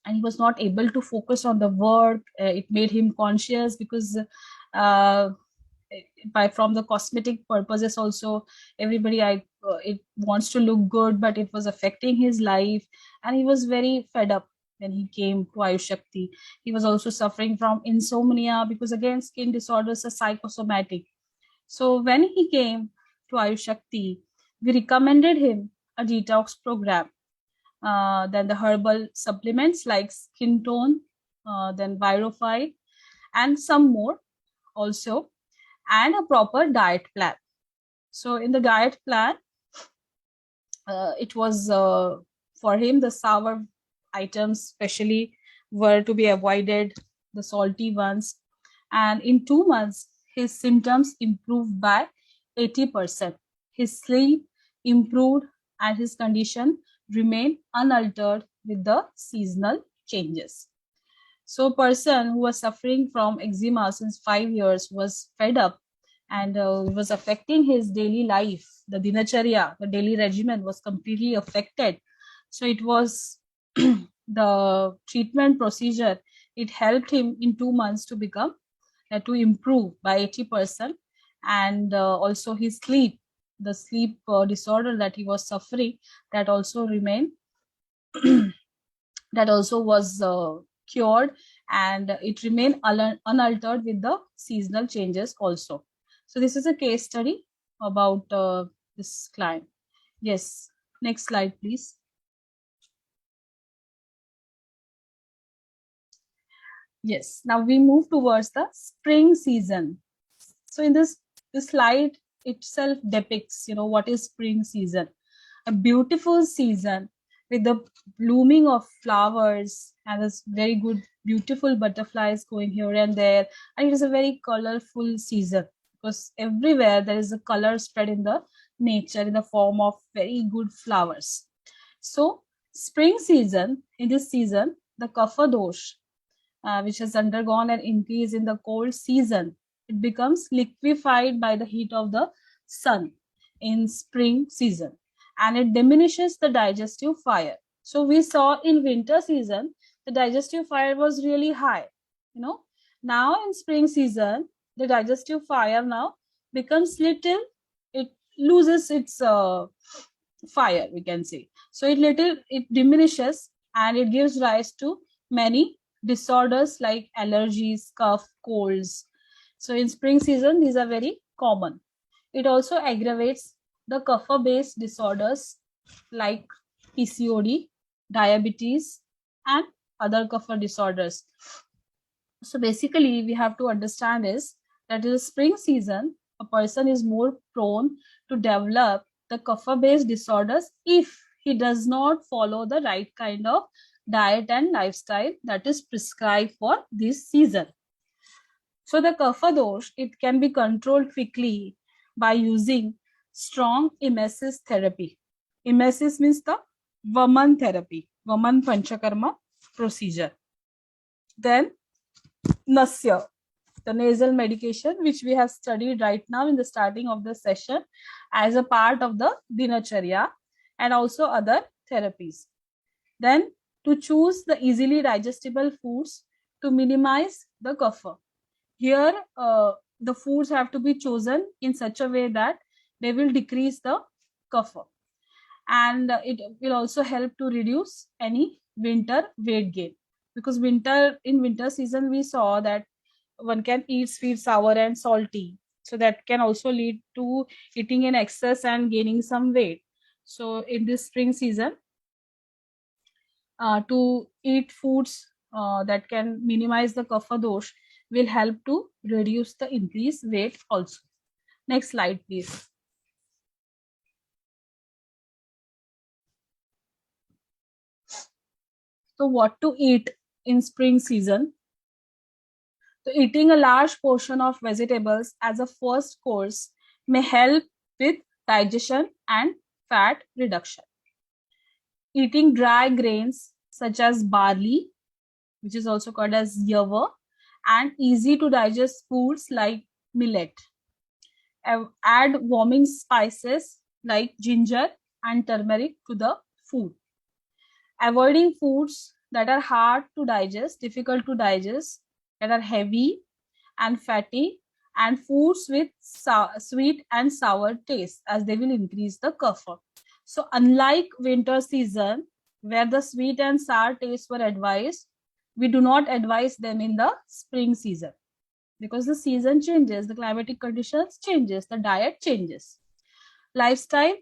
and he was not able to focus on the work. It made him conscious, because from the cosmetic purposes also, everybody it wants to look good, but it was affecting his life, and he was very fed up when he came to Ayush Shakti. He was also suffering from insomnia, because again skin disorders are psychosomatic. So when he came to Ayush Shakti, we recommended him a detox program. Then the herbal supplements like skin tone, then virophyte, and some more also, and a proper diet plan. So in the diet plan, it was for him the sour items especially were to be avoided, the salty ones, and in 2 months his symptoms improved by 80%. His sleep improved and his condition remained unaltered with the seasonal changes. So a person who was suffering from eczema since 5 years was fed up and was affecting his daily life. The dinacharya, the daily regimen was completely affected. So it was the treatment procedure. It helped him in 2 months to become, to improve by 80%. And also his sleep, the sleep disorder that he was suffering, that also remained, that also was cured, and it remained unaltered with the seasonal changes also. So this is a case study about this client. Yes, next slide, please. Yes, now we move towards the spring season. So in this slide itself depicts, what is spring season. A beautiful season with the blooming of flowers and this very good, beautiful butterflies going here and there. And it is a very colorful season because everywhere there is a color spread in the nature in the form of very good flowers. So spring season, in this season, the kapha dosh, which has undergone an increase in the cold season, it becomes liquefied by the heat of the sun in spring season, and it diminishes the digestive fire. So we saw in winter season, the digestive fire was really high. Now in spring season, the digestive fire now becomes little, it loses its fire, we can say. So it diminishes, and it gives rise to many disorders like allergies, cough, colds. So in spring season, these are very common. It also aggravates the kapha-based disorders like PCOD, diabetes, and other kapha disorders. So basically, we have to understand is that in the spring season, a person is more prone to develop the kapha-based disorders if he does not follow the right kind of diet and lifestyle that is prescribed for this season. So the kapha dosh, it can be controlled quickly by using strong emesis therapy. Emesis means the Vaman therapy, Vaman Panchakarma procedure. Then Nasya, the nasal medication, which we have studied right now in the starting of the session as a part of the dinacharya, and also other therapies. Then to choose the easily digestible foods to minimize the kapha. Here, the foods have to be chosen in such a way that they will decrease the kapha. And it will also help to reduce any winter weight gain. Because in winter season, we saw that one can eat sweet, sour, and salty. So that can also lead to eating in excess and gaining some weight. So in this spring season, to eat foods that can minimize the kapha dosh will help to reduce the increased weight also. Next slide, please. So what to eat in spring season? So eating a large portion of vegetables as a first course may help with digestion and fat reduction. Eating dry grains such as barley, which is also called as yavar, and easy to digest foods like millet. Add warming spices like ginger and turmeric to the food. Avoiding foods that are hard to digest, difficult to digest, that are heavy and fatty, and foods with sweet and sour taste, as they will increase the kapha. So unlike winter season, where the sweet and sour taste were advised, we do not advise them in the spring season, because the season changes, the climatic conditions changes, the diet changes. Lifestyle: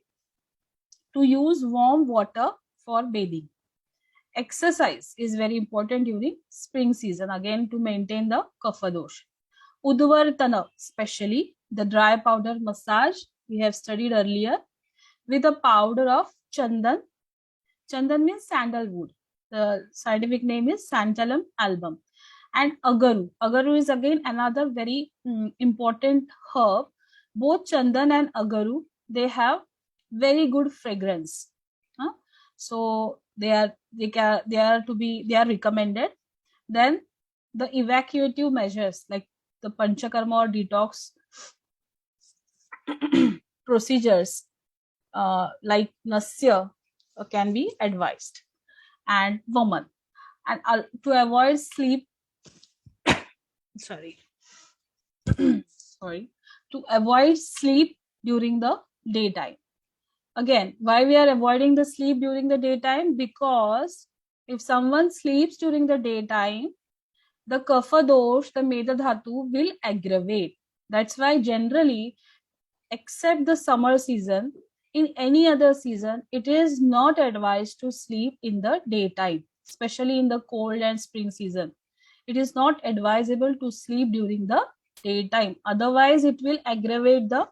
to use warm water for bathing. exercise is very important during spring season, again to maintain the kapha dosh. Udvartana, especially the dry powder massage we have studied earlier with a powder of chandan. Chandan means sandalwood. The scientific name is Santalum album. And agaru. Agaru is again another very important herb. Both chandan and agaru, they have very good fragrance. So they are recommended. Then the evacuative measures like the panchakarma or detox procedures like nasya can be advised. And woman, and to avoid sleep sorry to avoid sleep during the daytime. Again, why we are avoiding the sleep during the daytime? Because if someone sleeps during the daytime, the kapha dosh, the meda dhatu, will aggravate. That's why generally, except the summer season, in any other season, it is not advised to sleep in the daytime, especially in the cold and spring season. It is not advisable to sleep during the daytime. Otherwise, it will aggravate the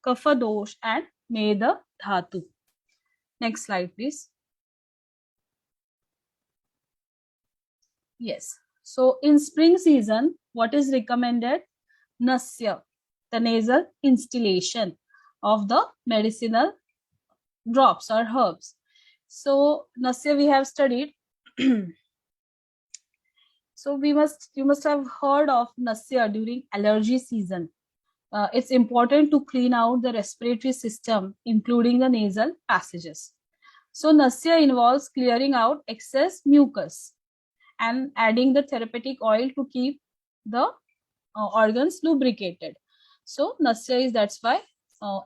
kapha dosh and meda dhatu. Next slide, please. Yes. So in spring season, what is recommended? Nasya, the nasal instillation of the medicinal drops or herbs. So nasya we have studied. So you must have heard of nasya during allergy season. It's important to clean out the respiratory system, including the nasal passages. So nasya involves clearing out excess mucus and adding the therapeutic oil to keep the organs lubricated. So nasya is, that's why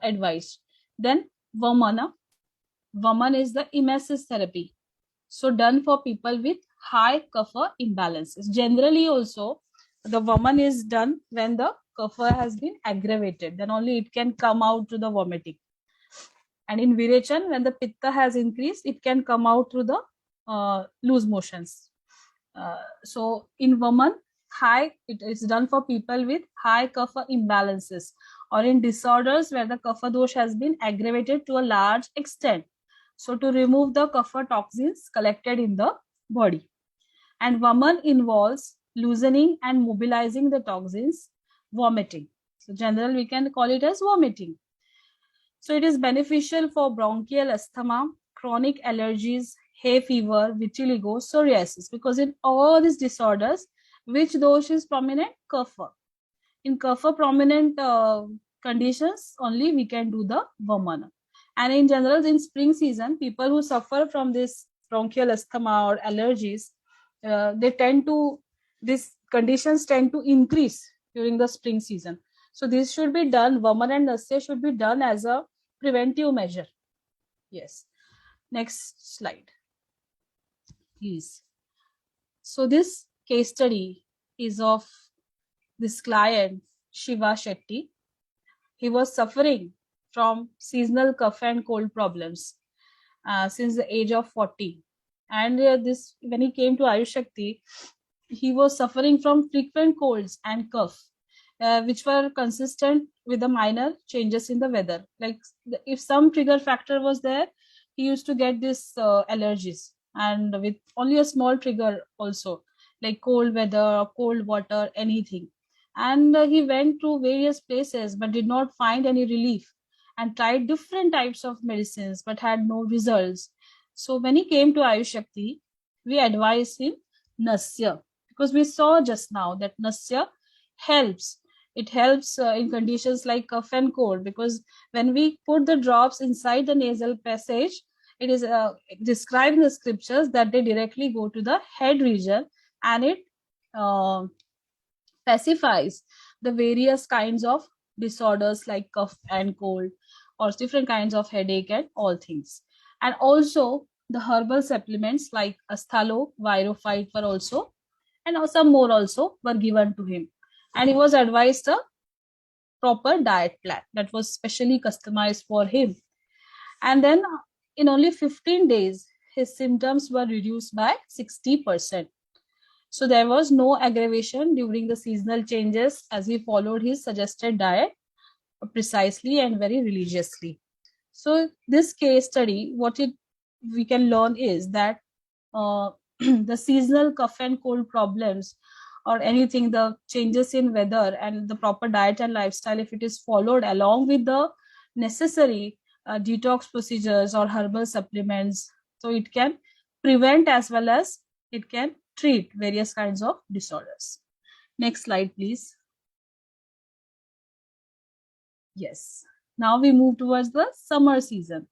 advised. Then vamana. Vaman is the emesis therapy. So done for people with high kapha imbalances. Generally also, the vaman is done when the kapha has been aggravated. Then only it can come out to the vomiting. And in virechan, when the pitta has increased, it can come out through the loose motions. So in vaman, it is done for people with high kapha imbalances or in disorders where the kapha dosh has been aggravated to a large extent. So to remove the kapha toxins collected in the body. And vaman involves loosening and mobilizing the toxins, vomiting. So generally we can call it as vomiting. So it is beneficial for bronchial asthma, chronic allergies, hay fever, vitiligo, psoriasis, because in all these disorders, which dosh is prominent? Kapha. In kapha prominent conditions, only we can do the vamana. And in general, in spring season, people who suffer from this bronchial asthma or allergies, these conditions tend to increase during the spring season. So this should be done, vaman and nasya should be done as a preventive measure. Yes. Next slide, please. So this case study is of this client, Shiva Shetty. He was suffering from seasonal cough and cold problems since the age of 40. And when he came to Ayush Shakti, he was suffering from frequent colds and cough, which were consistent with the minor changes in the weather. Like if some trigger factor was there, he used to get this allergies, and with only a small trigger also, like cold weather, cold water, anything. And he went to various places but did not find any relief and tried different types of medicines but had no results. So when he came to Ayush Shakti, we advised him nasya, because we saw just now that nasya helps. It helps in conditions like cough and cold, because when we put the drops inside the nasal passage, it is described in the scriptures that they directly go to the head region, and it pacifies the various kinds of disorders like cough and cold, or different kinds of headache and all things. And also the herbal supplements like asthalo, virophyte were also, and some more also were given to him. And he was advised a proper diet plan that was specially customized for him. And then in only 15 days, his symptoms were reduced by 60%. So there was no aggravation during the seasonal changes as he followed his suggested diet precisely and very religiously. So this case study, we can learn is that the seasonal cough and cold problems or anything, the changes in weather and the proper diet and lifestyle, if it is followed along with the necessary detox procedures or herbal supplements, so it can prevent as well as it can treat various kinds of disorders. Next slide, please. Yes. Now we move towards the summer season.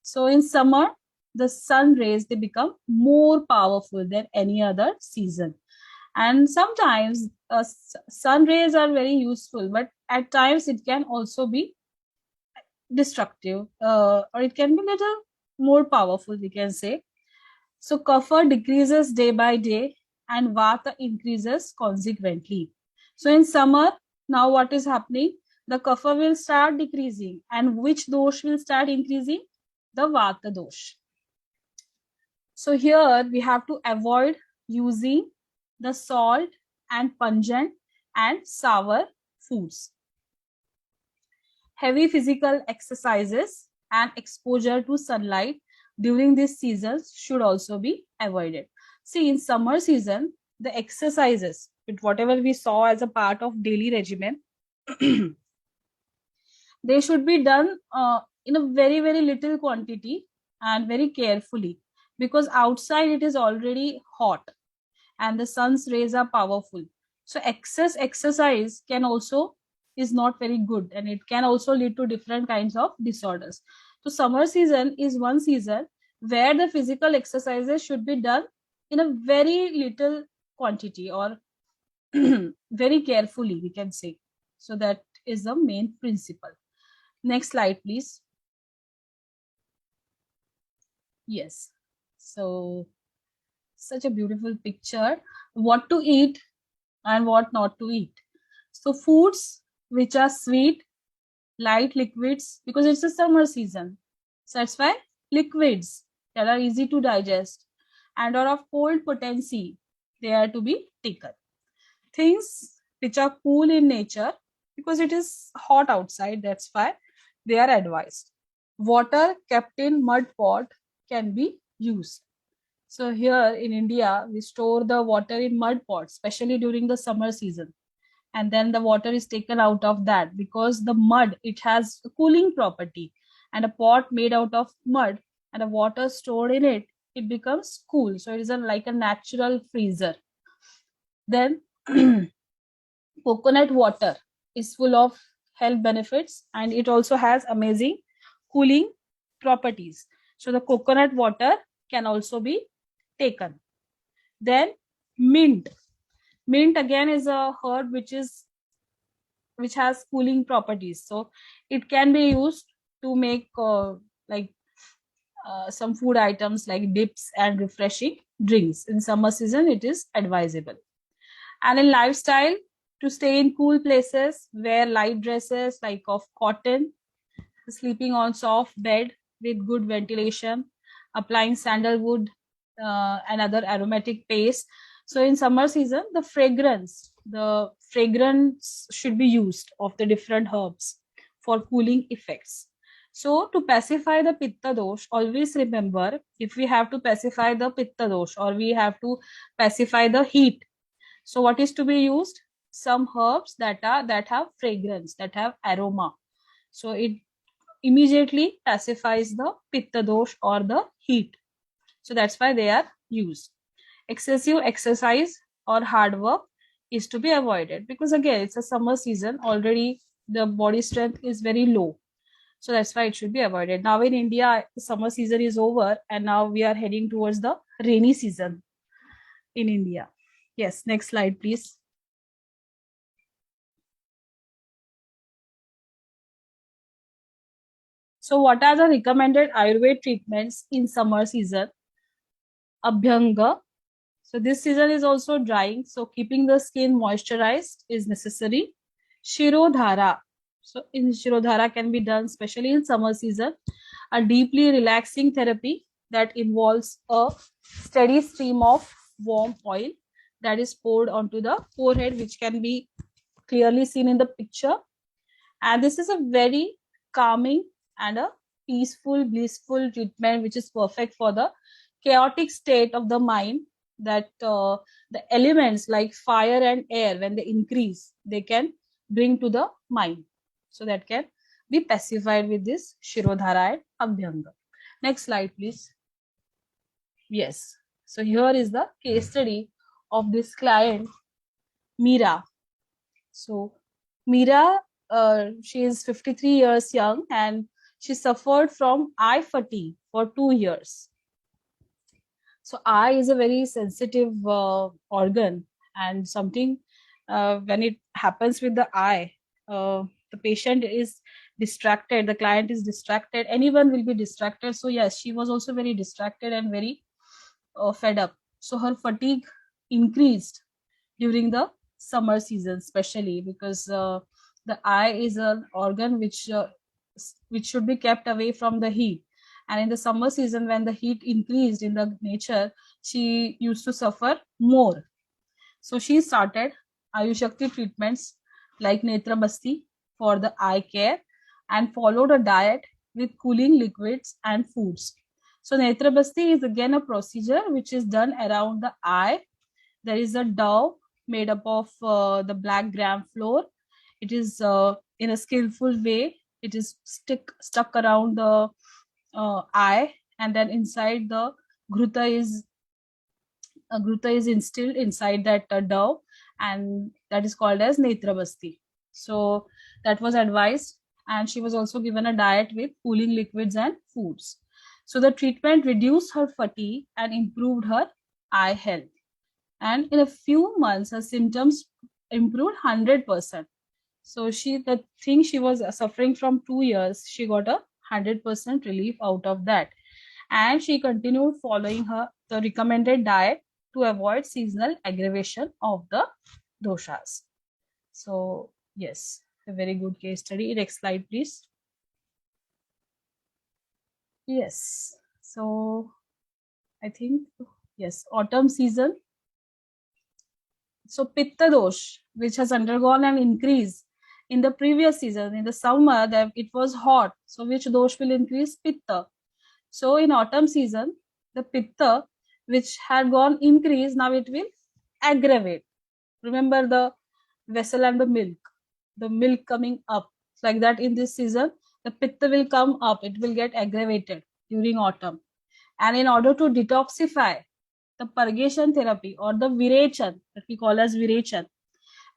So in summer, the sun rays, they become more powerful than any other season. And sometimes sun rays are very useful, but at times it can also be destructive, or it can be little more powerful, we can say. So kapha decreases day by day and vata increases consequently. So in summer, now what is happening? The kapha will start decreasing, and which dosh will start increasing? The vata dosh. So here we have to avoid using the salt and pungent and sour foods. Heavy physical exercises and exposure to sunlight during this season should also be avoided. See, in summer season, the exercises, with whatever we saw as a part of daily regimen, they should be done in a very, very little quantity and very carefully, because outside it is already hot and the sun's rays are powerful. So excess exercise can also is not very good, and it can also lead to different kinds of disorders. So summer season is one season where the physical exercises should be done in a very little quantity or very carefully, we can say. So that is the main principle. Next slide, please. Yes. So such a beautiful picture. What to eat and what not to eat. So foods which are sweet, light liquids, because it's a summer season. So that's why liquids that are easy to digest and are of cold potency, they are to be taken. Things which are cool in nature, because it is hot outside, that's why they are advised. Water kept in mud pot can be used. So here in India, we store the water in mud pots, especially during the summer season. And then the water is taken out of that because the mud, it has a cooling property, and a pot made out of mud and the water stored in it, it becomes cool. So it is like a natural freezer. Then coconut water is full of health benefits, and it also has amazing cooling properties. So the coconut water can also be taken. Then mint. Mint again is a herb which has cooling properties. So it can be used to make some food items like dips and refreshing drinks. In summer season, it is advisable. And in lifestyle, to stay in cool places, wear light dresses like of cotton, sleeping on soft bed with good ventilation, applying sandalwood and other aromatic paste. So in summer season, the fragrance should be used of the different herbs for cooling effects. So to pacify the pitta dosh, always remember, if we have to pacify the pitta dosh or we have to pacify the heat, so what is to be used? Some herbs that have fragrance, that have aroma. So it immediately pacifies the pitta dosh or the heat. So that's why they are used. Excessive exercise or hard work is to be avoided, because again, it's a summer season, already the body strength is very low. So that's why it should be avoided. Now in India, the summer season is over and now we are heading towards the rainy season in India. Yes, next slide, please. So what are the recommended Ayurveda treatments in summer season? Abhyanga. So this season is also drying, so keeping the skin moisturized is necessary. Shirodhara. So in Shirodhara can be done, especially in summer season. A deeply relaxing therapy that involves a steady stream of warm oil that is poured onto the forehead, which can be clearly seen in the picture. And this is a very calming and a peaceful, blissful treatment, which is perfect for the chaotic state of the mind, that the elements like fire and air, when they increase, they can bring to the mind. So that can be pacified with this Shirodhara and Abhyanga. Next slide, please. Yes. So here is the case study of this client, Meera. So Meera, she is 53 years young and she suffered from eye fatigue for 2 years. So eye is a very sensitive organ, and something when it happens with the eye, the patient is distracted, the client is distracted, anyone will be distracted. So yes, she was also very distracted and very fed up. So her fatigue increased during the summer season, especially because the eye is an organ which should be kept away from the heat. And in the summer season, when the heat increased in the nature, she used to suffer more. So she started Ayushakti treatments like Netra Basti for the eye care and followed a diet with cooling liquids and foods. So Netra Basti is again a procedure which is done around the eye. There is a dough made up of the black gram flour. It is in a skillful way. It is stuck around the eye, and then inside the gruta is instilled inside that dough, and that is called as Netra Basti. So that was advised, and she was also given a diet with cooling liquids and foods. So the treatment reduced her fatigue and improved her eye health. And in a few months, her symptoms improved 100%. So the thing she was suffering from 2 years, she got a 100% relief out of that. And she continued following the recommended diet to avoid seasonal aggravation of the doshas. So yes, a very good case study. Next slide, please. Yes. So I think, yes, autumn season. So Pitta dosh, which has undergone an increase in the previous season, in the summer, that it was hot. So which dosh will increase? Pitta. So in autumn season, the Pitta, which had gone increase, now it will aggravate. Remember the vessel and the milk coming up. Like that in this season, the Pitta will come up. It will get aggravated during autumn. And in order to detoxify, the purgation therapy or the virechan, that we call as virechan,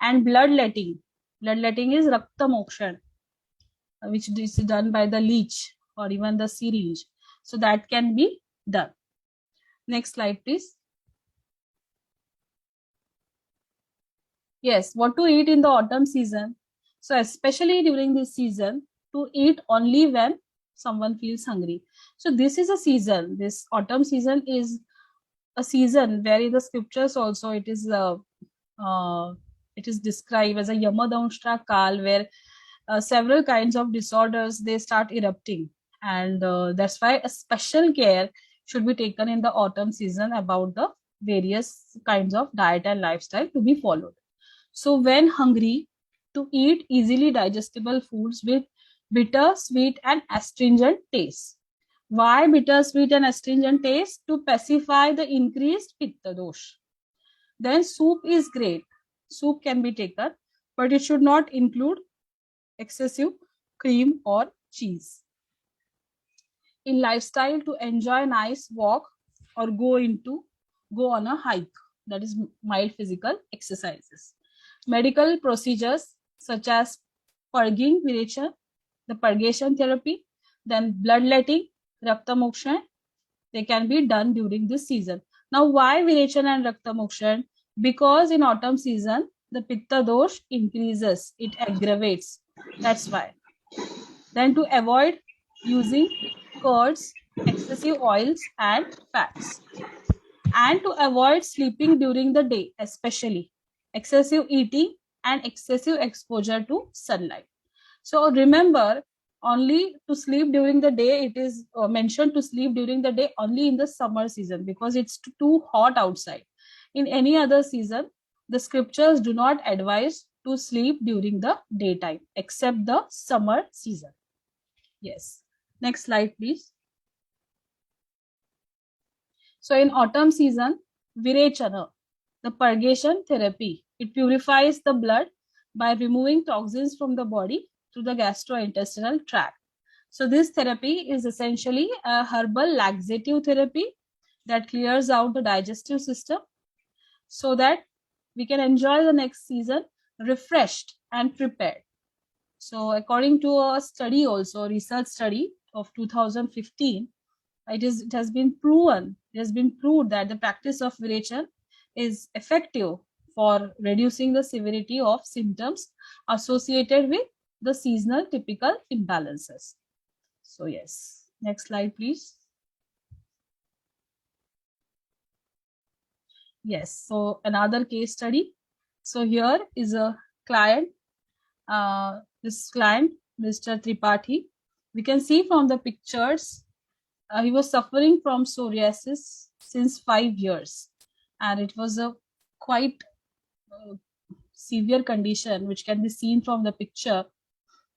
and bloodletting. Bloodletting is rakta mokshan, which is done by the leech or even the syringe. So that can be done. Next slide, please. Yes, what to eat in the autumn season. So especially during this season, to eat only when someone feels hungry. So this is a season. This autumn season is a season where in the scriptures also it is described as a Yamadamshta Kal, where several kinds of disorders they start erupting, and that's why a special care should be taken in the autumn season about the various kinds of diet and lifestyle to be followed. So when hungry, to eat easily digestible foods with bitter, sweet and astringent taste. Why bitter, sweet and astringent taste? To pacify the increased pitta dosh. Then soup is great. Soup can be taken, but it should not include excessive cream or cheese. In lifestyle, to enjoy a nice walk or go on a hike, that is mild physical exercises. Medical procedures such as purging, virechan, the purgation therapy, then bloodletting, rakta mokshan, they can be done during this season. Now, why virechan and rakta mokshan? Because in autumn season, the pitta dosh increases, it aggravates. That's why. Then to avoid using curds, excessive oils and fats. And to avoid sleeping during the day, especially excessive eating and excessive exposure to sunlight. So remember, only to sleep during the day. It is mentioned to sleep during the day only in the summer season because it's too hot outside. In any other season, the scriptures do not advise to sleep during the daytime except the summer season. Yes. Next slide, please. So in autumn season, Virechana, the purgation therapy, it purifies the blood by removing toxins from the body through the gastrointestinal tract. So this therapy is essentially a herbal laxative therapy that clears out the digestive system so that we can enjoy the next season refreshed and prepared. So according to a study also, research study of 2015, it has been proved that the practice of Virechana is effective for reducing the severity of symptoms associated with the seasonal typical imbalances. So yes, next slide, please. Yes, so another case study. So here is a client, this client, Mr. Tripathi. We can see from the pictures, he was suffering from psoriasis since 5 years. And it was a quite severe condition, which can be seen from the picture.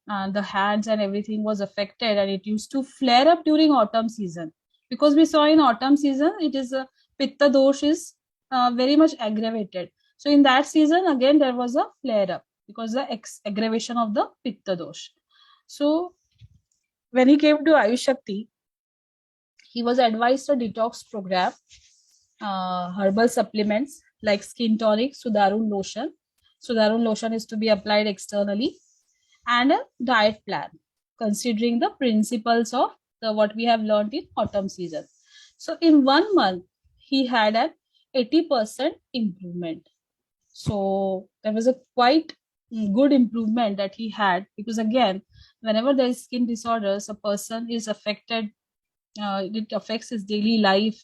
The hands and everything was affected, and it used to flare up during autumn season, because we saw in autumn season it is a pitta dosh is very much aggravated. So in that season again there was a flare up because the aggravation of the pitta dosh. So when he came to Ayush Shakti, he was advised a detox program, herbal supplements like skin tonic, Sudarun lotion. Sudarun lotion is to be applied externally, and a diet plan considering the principles of what we have learned in autumn season. So in 1 month he had an 80% improvement. So there was a quite good improvement that he had, because again, whenever there is skin disorders, a person is affected, it affects his daily life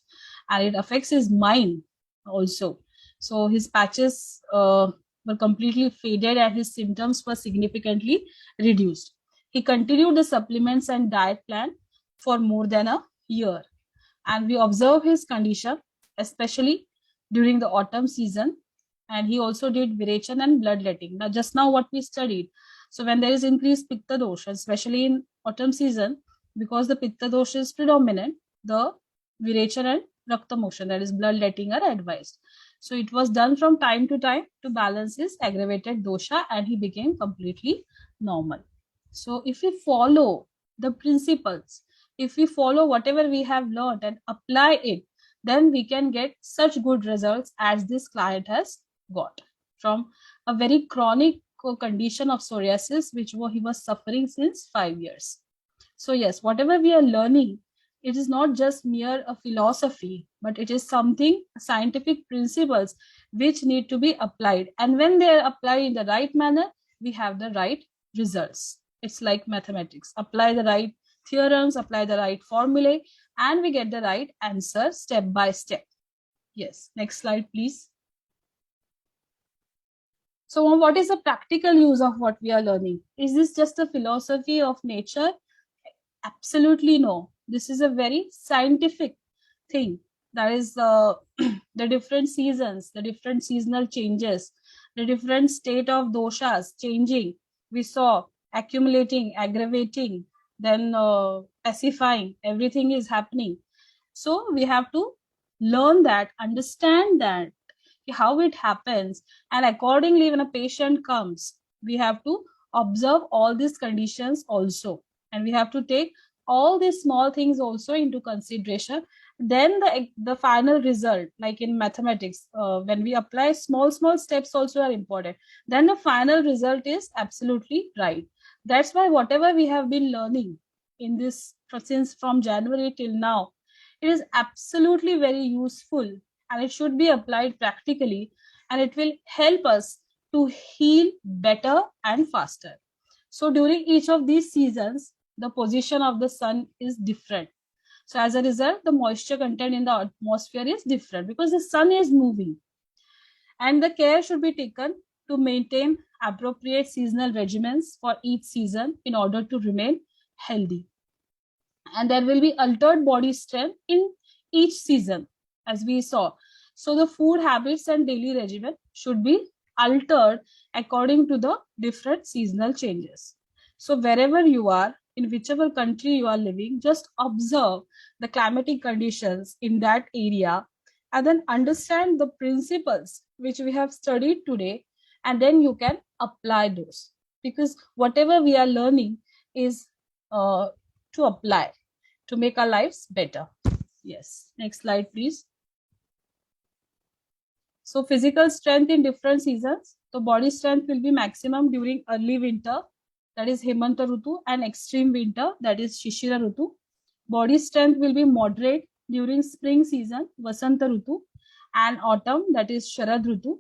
and it affects his mind also. So his patches were completely faded and his symptoms were significantly reduced. He continued the supplements and diet plan for more than a year, and we observe his condition, especially during the autumn season. And he also did Virechana and bloodletting. Now, just now what we studied. So when there is increased Pitta dosha, especially in autumn season, because the Pitta dosha is predominant, the Virechana and Rakta motion, that is bloodletting, are advised. So it was done from time to time to balance his aggravated dosha, and he became completely normal. So if we follow the principles, if we follow whatever we have learned and apply it, then we can get such good results as this client has got from a very chronic condition of psoriasis, which he was suffering since 5 years. So yes, whatever we are learning, it is not just mere a philosophy, but it is something, scientific principles which need to be applied. And when they are applied in the right manner, we have the right results. It's like mathematics. Apply the right theorems, apply the right formulae, and we get the right answer step by step. Yes, next slide, please. So what is the practical use of what we are learning? Is this just a philosophy of nature? Absolutely no. This is a very scientific thing. That is the different seasons, the different seasonal changes, the different state of doshas changing. We saw accumulating, aggravating, then pacifying. Everything is happening. So we have to learn that, understand that, how it happens, and accordingly when a patient comes, we have to observe all these conditions also, and we have to take all these small things also into consideration. Then the final result, like in mathematics, when we apply small steps also are important, then the final result is absolutely right. That's why whatever we have been learning in this since from January till now, it is absolutely very useful, and it should be applied practically, and it will help us to heal better and faster. So during each of these seasons, the position of the sun is different. So as a result, the moisture content in the atmosphere is different because the sun is moving. And the care should be taken to maintain appropriate seasonal regimens for each season in order to remain healthy. And there will be altered body strength in each season, as we saw. So the food habits and daily regimen should be altered according to the different seasonal changes. So wherever you are, in whichever country you are living, just observe the climatic conditions in that area and then understand the principles which we have studied today, and then you can apply those, because whatever we are learning is to apply to make our lives better. Yes, next slide, please. So physical strength in different seasons. So body strength will be maximum during early winter, that is Hemanta Rutu, and extreme winter, that is Shishira Rutu. Body strength will be moderate during spring season, Vasanta Rutu, and autumn, that is Sharad Rutu.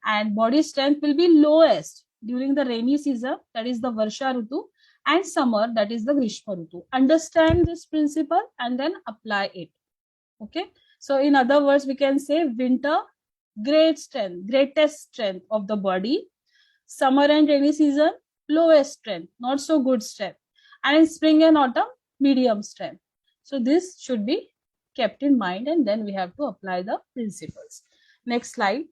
And body strength will be lowest during the rainy season, that is the Varsha Rutu, and summer, that is the Grishma Rutu. Understand this principle and then apply it. Okay. So in other words, we can say winter, greatest strength of the body. Summer and rainy season, lowest strength, not so good strength. And in spring and autumn, medium strength. So this should be kept in mind, and then we have to apply the principles. Next slide.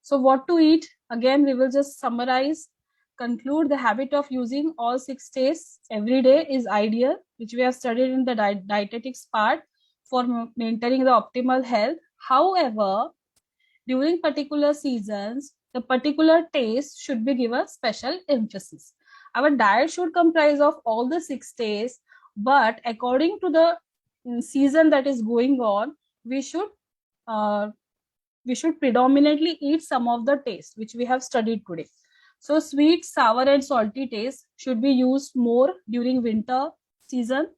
So what to eat? Again, we will just summarize, conclude. The habit of using all 6 tastes every day is ideal, which we have studied in the dietetics part for maintaining the optimal health. However, during particular seasons, the particular taste should be given special emphasis. Our diet should comprise of all the 6 tastes, but according to the season that is going on, we should predominantly eat some of the tastes which we have studied today. So sweet, sour, and salty taste should be used more during winter season.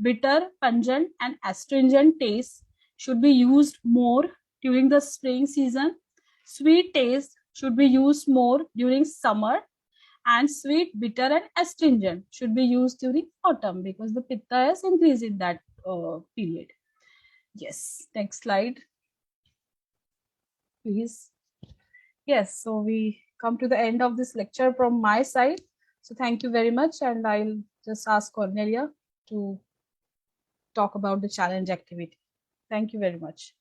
Bitter, pungent, and astringent taste should be used more during the spring season. Sweet taste should be used more during summer, and sweet, bitter, and astringent should be used during autumn, because the pitta has increased in that period. Yes, next slide, please. Yes, so we come to the end of this lecture from my side. So thank you very much, and I'll just ask Cornelia to talk about the challenge activity. Thank you very much.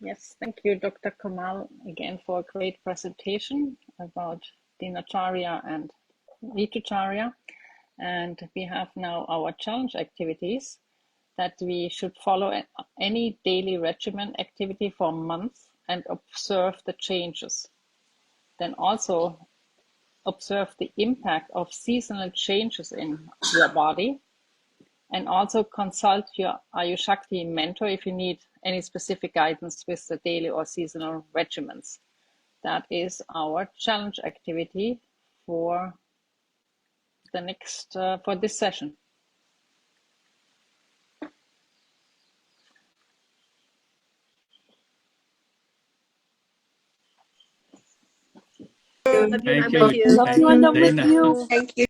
Yes, thank you, Dr. Kamal, again for a great presentation about Dinacharya and Ritucharya. And we have now our challenge activities that we should follow any daily regimen activity for a month and observe the changes. Then also observe the impact of seasonal changes in your body, and also consult your Ayushakti mentor if you need any specific guidance with the daily or seasonal regimens. That is our challenge activity for the next for this session. Thank you. Love you and I'm with you. Thank you.